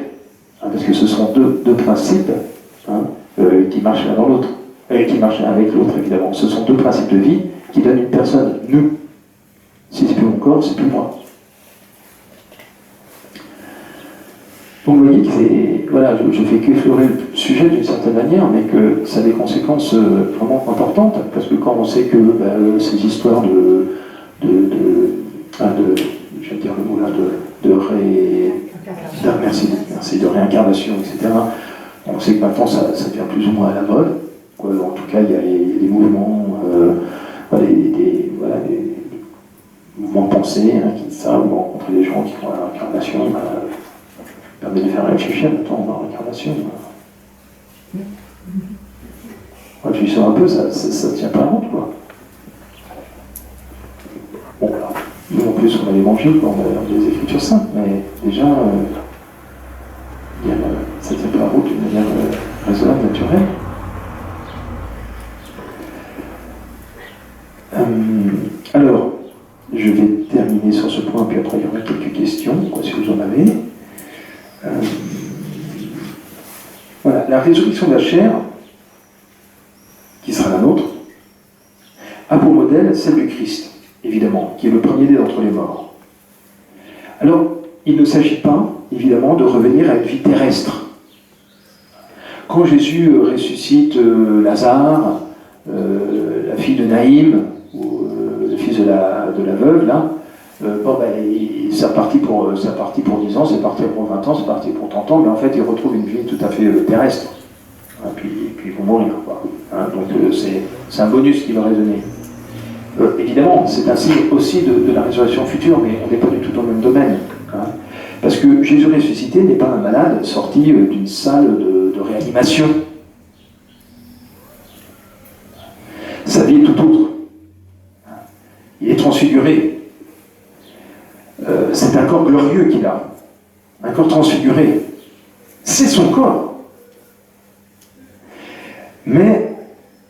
Hein, parce que ce sont deux principes qui marchent l'un dans l'autre. Qui marchent l'un avec l'autre, évidemment. Ce sont deux principes de vie qui donnent une personne, nous. Si c'est plus mon corps, c'est plus moi. Donc vous voyez que c'est... Voilà, je fais qu'effleurer le sujet d'une certaine manière, mais que ça a des conséquences vraiment importantes, parce que quand on sait que ces histoires je vais dire le mot là, de réincarnation, etc., on sait que maintenant ça devient plus ou moins à la mode. En tout cas, il y a des mouvements, des mouvements de pensée qui savent rencontrer des gens qui font la réincarnation. Permet de faire réfléchir maintenant dans l'incarnation. Réfléchissons un peu, ça ne tient pas à route, quoi. Bon, alors, nous en plus on a l'évangile, on a les écritures saintes, mais déjà, ça ne tient pas à route d'une manière raisonnable, naturelle. Alors, je vais terminer sur ce point, puis après il y aura quelques questions, si vous en avez. Voilà, la résurrection de la chair, qui sera la nôtre, a pour modèle celle du Christ, évidemment, qui est le premier-né d'entre les morts. Alors, il ne s'agit pas, évidemment, de revenir à une vie terrestre. Quand Jésus ressuscite Lazare, la fille de Naïm, ou le fils de la veuve, là, c'est reparti pour 10 ans, c'est parti pour 20 ans, c'est parti pour 30 ans, mais en fait, ils retrouvent une vie tout à fait terrestre. Puis ils vont mourir, quoi. Donc c'est un bonus qui leur est donné. Évidemment, c'est un signe aussi de la résurrection future, mais on n'est pas du tout dans le même domaine. Parce que Jésus ressuscité n'est pas un malade sorti d'une salle de réanimation. Sa vie est tout autre. Il est transfiguré. C'est un corps glorieux qu'il a. Un corps transfiguré. C'est son corps. Mais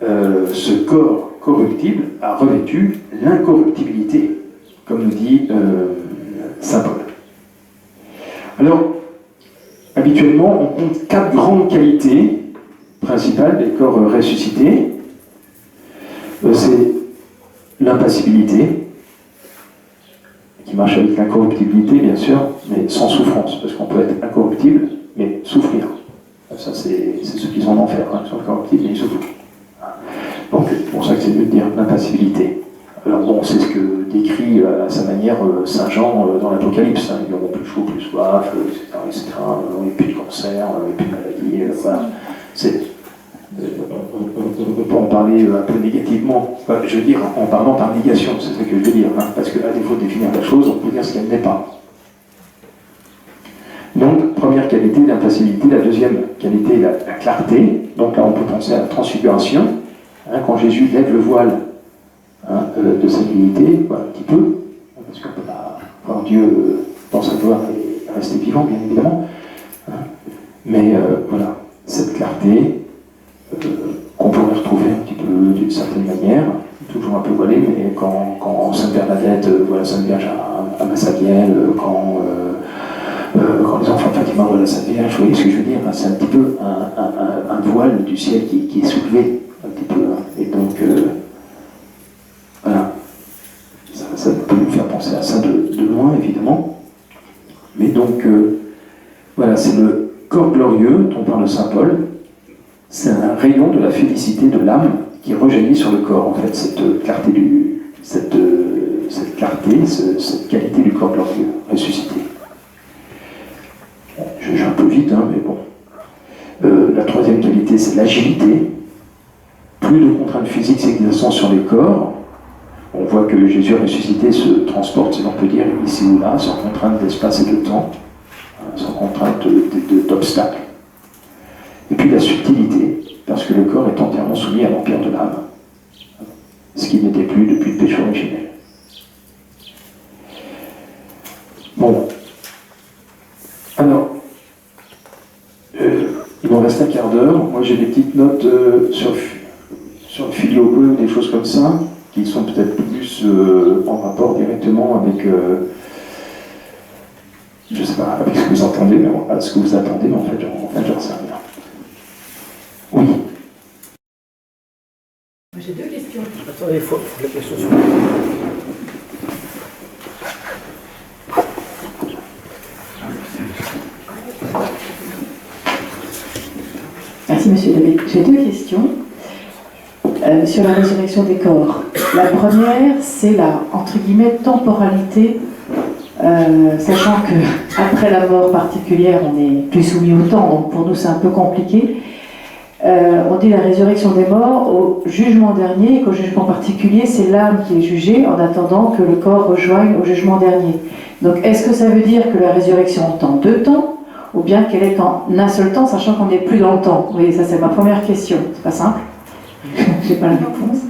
ce corps corruptible a revêtu l'incorruptibilité, comme nous dit saint Paul. Alors, habituellement, on compte 4 grandes qualités principales des corps ressuscités. C'est l'impassibilité, qui marche avec l'incorruptibilité, bien sûr, mais sans souffrance, parce qu'on peut être incorruptible, mais souffrir. Ça, c'est ceux qui sont en enfer, qui sont incorruptibles, mais ils souffrent. Donc, bon, ça, bon, c'est ce que décrit à sa manière Saint Jean dans l'Apocalypse. Hein. Ils n'auront plus chaud, plus soif, etc. etc. Il n'y a plus de cancer, il n'y a plus de maladie. Voilà. On peut en parler un peu négativement. Enfin, je veux dire, en parlant par négation, c'est ce que je veux dire. Hein, parce qu'à défaut de définir la chose, on peut dire ce qu'elle n'est pas. Donc, première qualité, l'impassibilité. La deuxième qualité, la clarté. Donc là, on peut penser à la transfiguration. Hein, quand Jésus lève le voile de sa divinité, voilà, un petit peu, parce qu'on peut pas voir Dieu dans sa gloire et rester vivant, bien évidemment. Hein, mais voilà, cette clarté qu'on pourrait retrouver un petit peu d'une certaine manière, toujours un peu voilée, mais quand Sainte Bernadette voit la Sainte Vierge à Massabielle, quand les enfants de Fatima voient la Sainte Vierge, vous voyez ce que je veux dire, c'est un petit peu un voile du ciel qui est soulevé, un petit peu. Hein, et donc, voilà, ça peut nous faire penser à ça de loin, évidemment. Mais donc, voilà, c'est le corps glorieux dont parle saint Paul. C'est un rayon de la félicité de l'âme qui rejaillit sur le corps, en fait, cette clarté, cette qualité du corps glorieux, ressuscité. Je vais un peu vite, hein, mais bon. La troisième qualité, c'est l'agilité. Plus de contraintes physiques s'exerçant sur les corps. On voit que Jésus ressuscité se transporte, si l'on peut dire, ici ou là, sans contrainte d'espace et de temps, sans contrainte d'obstacles. Et puis la subtilité, parce que le corps est entièrement soumis à l'empire de l'âme, ce qui n'était plus depuis le péché originel. Bon. Alors, il m'en reste un quart d'heure. Moi, j'ai des petites notes sur le filioque ou des choses comme ça, qui sont peut-être plus en rapport directement avec, je sais pas, avec ce que vous entendez, mais à ce que vous attendez, mais en fait, j'en sais rien. Oui. J'ai deux questions. Attendez, il faut la question sur. Merci Monsieur David. J'ai deux questions sur la résurrection des corps. La première, c'est la, entre guillemets, temporalité, sachant qu'après la mort particulière, on n'est plus soumis au temps, donc pour nous c'est un peu compliqué. On dit la résurrection des morts au jugement dernier, et qu'au jugement particulier, c'est l'âme qui est jugée en attendant que le corps rejoigne au jugement dernier. Donc est-ce que ça veut dire que la résurrection est en deux temps, ou bien qu'elle est en un seul temps, sachant qu'on n'est plus dans le temps? Vous voyez, ça c'est ma première question. C'est pas simple. J'ai pas la réponse.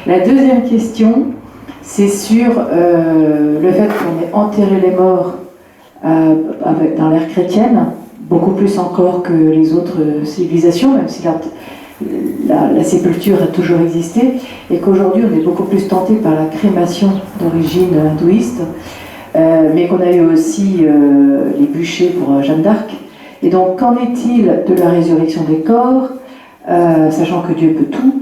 La deuxième question, c'est sur le fait qu'on ait enterré les morts dans l'ère chrétienne, beaucoup plus encore que les autres civilisations, même si la sépulture a toujours existé, et qu'aujourd'hui on est beaucoup plus tenté par la crémation d'origine hindouiste, mais qu'on a eu aussi les bûchers pour Jeanne d'Arc. Et donc, qu'en est-il de la résurrection des corps, sachant que Dieu peut tout,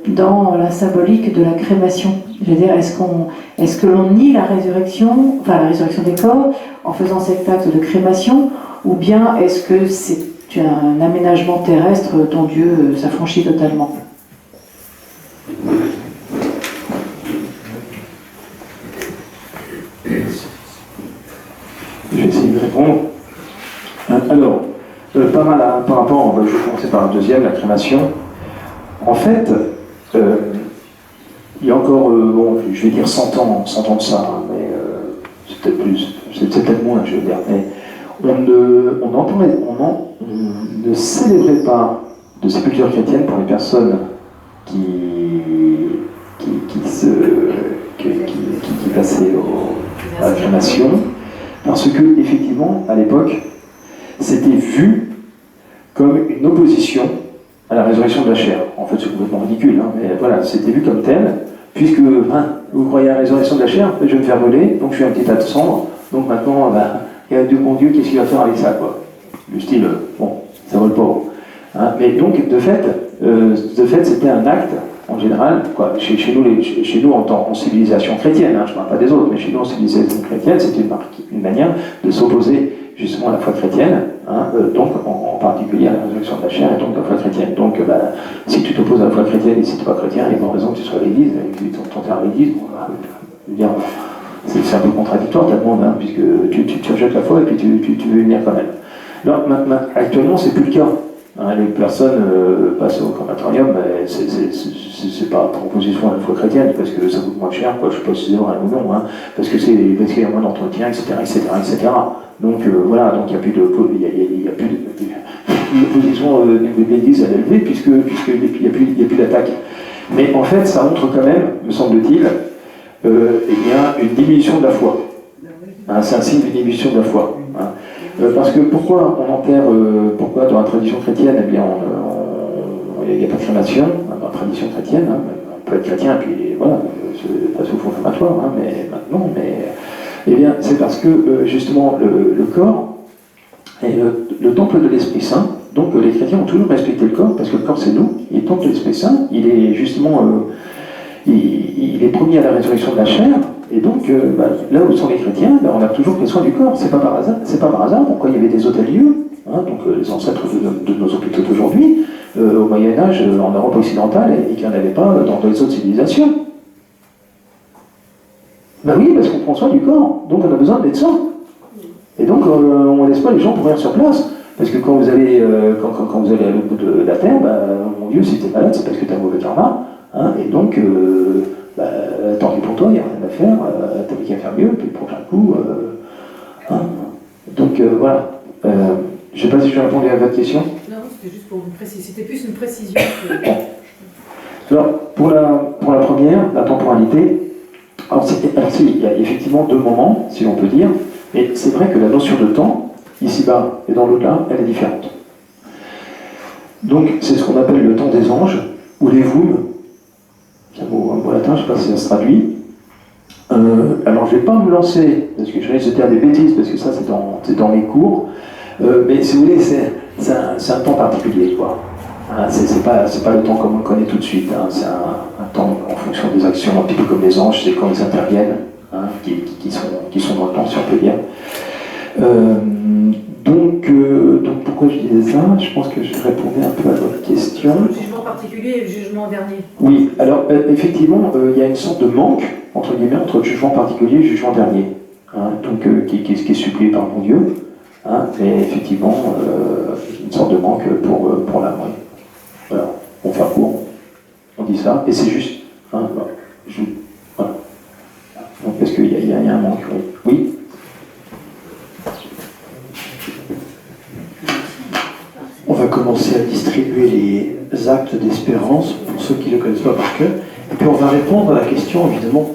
dans la symbolique de la crémation? Je veux dire, est-ce que l'on nie la résurrection des corps en faisant cet acte de crémation, ou bien est-ce que c'est un aménagement terrestre dont Dieu s'affranchit totalement? Je vais essayer de répondre. Alors, pas mal par rapport, je vais commencer par la deuxième, la crémation. En fait, il y a encore, je vais dire 100 ans de ça, hein, mais c'est peut-être plus, c'est peut-être moins, je veux dire, mais on ne célébrait pas de sépulture chrétienne pour les personnes qui passaient à la crémation, parce que, effectivement, à l'époque, c'était vu comme une opposition à la résurrection de la chair. En fait, c'est complètement ridicule, hein, mais voilà, c'était vu comme tel, puisque vous croyez à la résurrection de la chair, je vais me faire voler, donc je suis un petit tas de cendre, donc maintenant, il y a Dieu, mon Dieu, qu'est-ce qu'il va faire avec ça, quoi? Le style, bon, ça vole pas haut. Hein, mais donc, de fait, c'était un acte en général, quoi, chez nous en civilisation chrétienne, hein, je ne parle pas des autres, mais chez nous en civilisation chrétienne, c'est une manière de s'opposer justement à la foi chrétienne, hein, donc en particulier à la résurrection de la chair et donc à la foi chrétienne. Donc si tu t'opposes à la foi chrétienne et si tu n'es pas chrétien, il y a bonne raison que tu sois à l'église, et que tu t'enterres à l'église, bon, je veux dire, c'est un peu contradictoire, ta demande, hein, puisque tu rejettes la foi et puis tu veux venir quand même. Alors, maintenant, actuellement, c'est plus le cas. Hein, les personnes passent au crématorium, mais c'est pas pour opposition à la foi chrétienne, parce que ça coûte moins cher, quoi, je ne sais pas si c'est vrai ou non, hein, parce qu'il y a moins d'entretien, etc., etc., etc. Donc voilà, donc il n'y a plus l'opposition au niveau de l'Église à l'élever, puisqu'il n'y a plus d'attaque. Mais en fait, ça montre quand même, me semble-t-il, il y a une diminution de la foi. Hein, c'est un signe d'une diminution de la foi. Hein. Parce que pourquoi on enterre, pourquoi dans la tradition chrétienne, eh bien, il n'y a pas de crémation, dans la tradition chrétienne, hein, on peut être chrétien, et puis voilà, c'est pas sous confirmatoire, hein, mais maintenant, eh bien, c'est parce que justement le corps est le temple de l'Esprit Saint. Donc les chrétiens ont toujours respecté le corps, parce que le corps c'est nous, il est le temple de l'Esprit Saint, il est justement, il est promis à la résurrection de la chair, et donc là où sont les chrétiens, on a toujours pris soin du corps, c'est pas par hasard, pourquoi il y avait des hôtels-lieux, hein, donc les ancêtres de nos hôpitaux d'aujourd'hui, au Moyen-Âge, en Europe occidentale, et qu'il n'y en avait pas dans les autres civilisations. Ben oui, parce qu'on prend soin du corps, donc on a besoin de médecins. Et donc on ne laisse pas les gens pourrir sur place. Parce que quand vous allez, quand vous allez à l'autre bout de la terre, mon Dieu, si tu es malade, c'est parce que tu as un mauvais karma. Hein, et donc, tant pis pour toi, il n'y a rien à faire, tu n'as qu'à faire mieux, puis le prochain coup. Hein. Donc voilà. Je ne sais pas si je vais répondre à votre question. Non, c'était juste pour une précision. C'était plus une précision. Alors, pour la première, la temporalité, alors il y a effectivement deux moments, si l'on peut dire, mais c'est vrai que la notion de temps, ici-bas et dans l'au-delà, elle est différente. Donc, c'est ce qu'on appelle le temps des anges, ou les voum, c'est un mot latin, je ne sais pas si ça se traduit. Alors, je ne vais pas me lancer, parce que je risque de dire des bêtises, parce que ça, c'est dans mes cours, mais si vous voulez, c'est un temps particulier, quoi. Hein, c'est pas le temps comme on le connaît tout de suite, hein, c'est un temps en fonction des actions, un petit peu comme les anges, c'est quand ils interviennent, hein, qui sont dans le temps, si on peut dire. Donc pourquoi je disais ça? Je pense que je répondais un peu à votre question. Le jugement particulier et le jugement dernier. Oui, alors effectivement, il y a une sorte de manque, entre guillemets, entre le jugement particulier et le jugement dernier, hein, donc qui est suppléé par mon Dieu, hein, mais effectivement, une sorte de manque pour l'âme. Oui. Voilà, pour faire court, on dit ça, et c'est juste. Hein, voilà. Donc, parce qu'il y a un manque, oui. Oui. On va commencer à distribuer les actes d'espérance pour ceux qui ne le connaissent pas par cœur. Et puis on va répondre à la question, évidemment,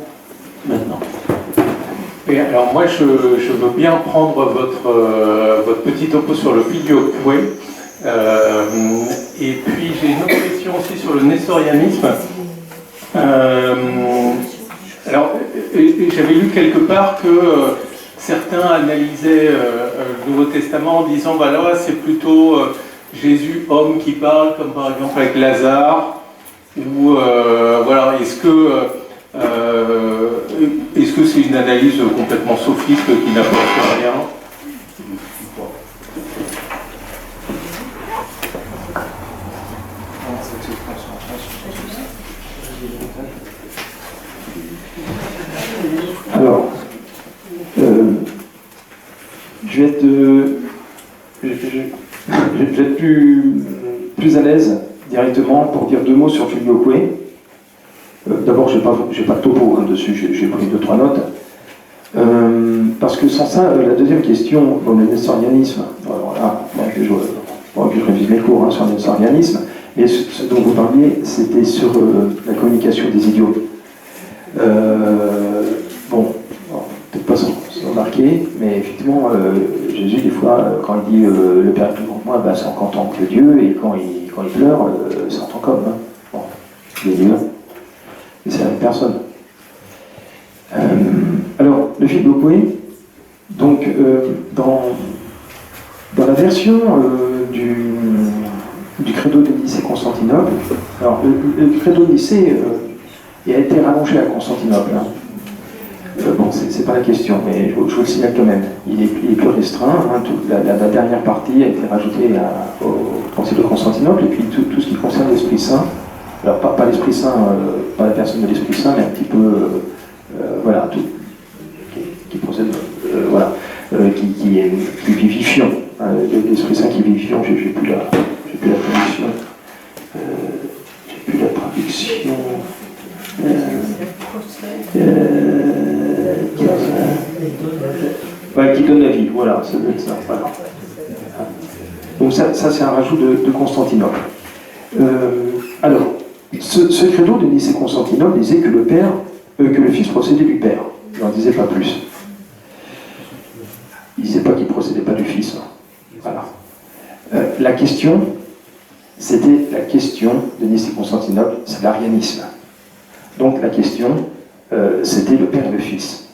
maintenant. Et alors moi, je veux bien prendre votre petit topo sur le filioque. Et puis j'ai une autre question aussi sur le nestorianisme. Alors, j'avais lu quelque part que certains analysaient le Nouveau Testament en disant, bah là, c'est plutôt Jésus, homme, qui parle, comme par exemple avec Lazare, ou voilà, est-ce que c'est une analyse complètement sophiste qui n'apporte rien? Alors, je vais être plus à l'aise directement pour dire deux mots sur filioque. D'abord, je n'ai pas de topo dessus, j'ai pris 2-3 notes. Parce que sans ça, la deuxième question, le nestorianisme, voilà, je révise mes cours sur le nestorianisme, mais ce dont vous parliez, c'était sur la communication des idiots. Bon, peut-être pas sans remarquer, mais effectivement, Jésus, des fois, quand il dit le Père est plus grand que moi, c'est en tant que Dieu, et quand il pleure, c'est en tant qu'homme. Hein. Bon, il est Dieu, et c'est la même personne. Alors, le filioque, donc, dans la version du credo de Nicée-Constantinople. Alors, le credo de Nicée a été rallongé à Constantinople. Hein. Bon, c'est pas la question, mais je vous le signale quand même. Il est plus restreint. Hein, la dernière partie a été rajoutée au Concile de Constantinople, et puis tout ce qui concerne l'Esprit Saint. Alors, pas l'Esprit Saint, pas la personne de l'Esprit Saint, mais un petit peu, voilà, tout qui procède, voilà, qui est vivifiant. L'Esprit Saint qui est vivifiant, j'ai plus la traduction. J'ai plus la traduction. Qui donne la vie, voilà, ça doit être ça. Voilà. Donc ça c'est un rajout de Constantinople. Alors, ce credo de Nicée-Constantinople disait que le Fils procédait du Père. Il n'en disait pas plus. Il ne disait pas qu'il ne procédait pas du Fils. Voilà. La question, c'était la question de Nicée-Constantinople, c'est l'arianisme. Donc la question, c'était le Père et le Fils,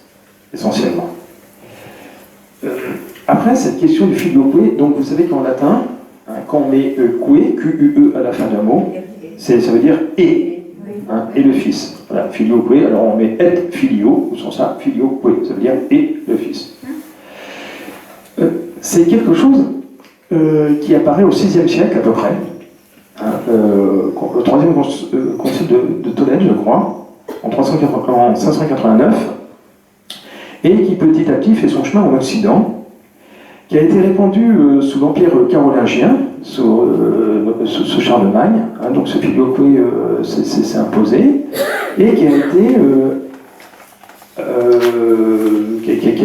essentiellement. Après, cette question du filioque, donc vous savez qu'en latin, hein, quand on met que, Q-U-E à la fin d'un mot, ça veut dire et, hein, et le Fils. Voilà, filioque, alors on met et filio, ou sans ça, filioque, ça veut dire et le Fils. C'est quelque chose qui apparaît au VIe siècle à peu près, hein, le troisième concile de Tolède, je crois, en 589, et qui petit à petit fait son chemin en Occident, qui a été répandu sous l'Empire carolingien, sous Charlemagne, hein, donc ce filioque s'est imposé, et qui a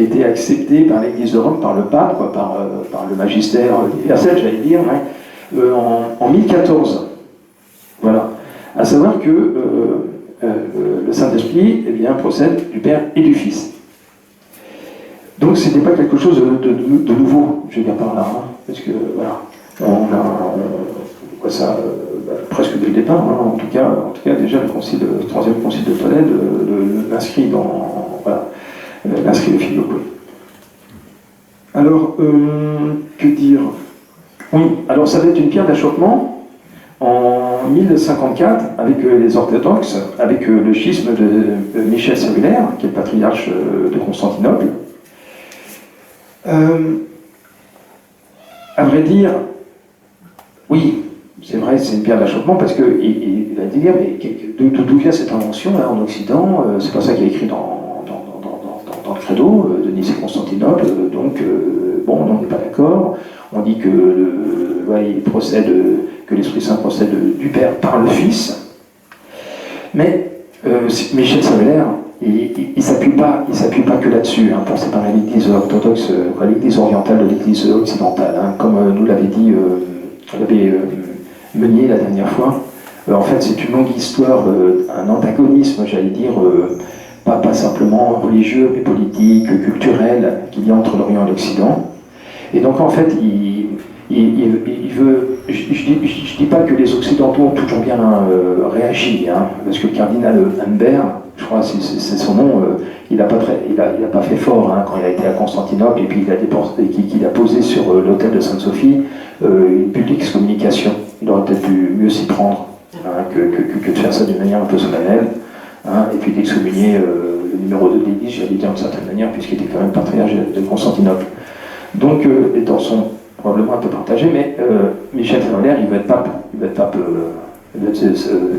été accepté par l'Église de Rome, par le pape, par le magistère universel, j'allais dire, hein, en 1014. Voilà. À savoir que le Saint-Esprit procède du Père et du Fils. Donc ce n'était pas quelque chose de nouveau, je veux dire par là, hein, parce que voilà, on voit ça presque dès le départ, hein, en tout cas déjà le troisième concile de Tolède l'inscrit dans, voilà, l'inscrit le filioque. Alors, que dire? Oui, alors ça va être une pierre d'achoppement en 1054 avec les orthodoxes, avec le schisme de Michel Cérulaire, qui est le patriarche de Constantinople. À vrai dire, oui, c'est vrai, c'est une pierre d'achoppement parce qu'il va dire, mais d'où vient cette invention là en Occident? C'est pas ça qu'il y a écrit dans le credo de Nicée-Constantinople, donc bon, on n'est pas d'accord. On dit que que l'Esprit Saint procède du Père par le Fils, mais Michel Cérulaire, il ne s'appuie pas que là-dessus, hein, pour séparer l'Église orthodoxe, l'Église orientale de l'Église occidentale, hein, comme nous l'avait dit Meunier la dernière fois. En fait, c'est une longue histoire, un antagonisme, j'allais dire, pas simplement religieux, mais politique, culturel, qu'il y a entre l'Orient et l'Occident. Et donc, en fait, il veut... Je dis pas que les Occidentaux ont toujours bien réagi, hein, parce que le cardinal Humbert, je crois que c'est son nom, il n'a pas fait fort, hein, quand il a été à Constantinople, et puis qu'il a posé sur l'autel de Sainte-Sophie une bulle d'excommunication. Il aurait peut-être pu mieux s'y prendre, hein, que de faire ça d'une manière un peu solennelle, hein, et puis d'excommunier le numéro 2 de l'Église, j'allais dire d'une certaine manière, puisqu'il était quand même patriarche de Constantinople. Donc, étant son probablement un peu partagé, mais Michel Cérulaire, il va être pape,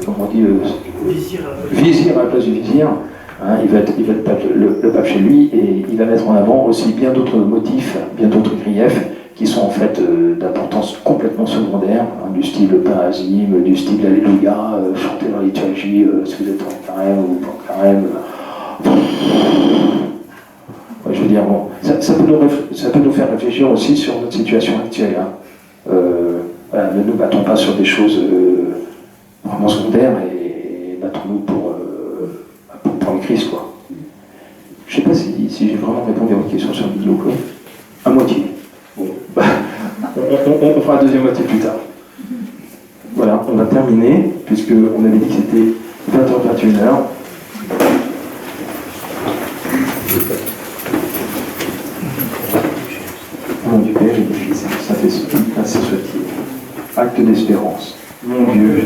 comment on dit, vizir à la place du vizir, hein, il va être pape, le pape chez lui, et il va mettre en avant aussi bien d'autres motifs, bien d'autres griefs, qui sont en fait d'importance complètement secondaire, hein, du style parasime, du style Alléluia, chanter dans la liturgie, si vous êtes en carême ou pas en carême. Je veux dire, bon, ça peut nous faire réfléchir aussi sur notre situation actuelle. Hein. Voilà, ne nous battons pas sur des choses vraiment secondaires et battons-nous pour le Christ, quoi. Je ne sais pas si j'ai vraiment répondu à votre question sur la vidéo, quoi. À moitié. Bon, bah, on fera la deuxième moitié plus tard. Voilà, on va terminer, puisqu'on avait dit que c'était 20h, 21h. Au nom du Père et du Fils, ainsi soit-il. Acte acte d'espérance. Mon Dieu,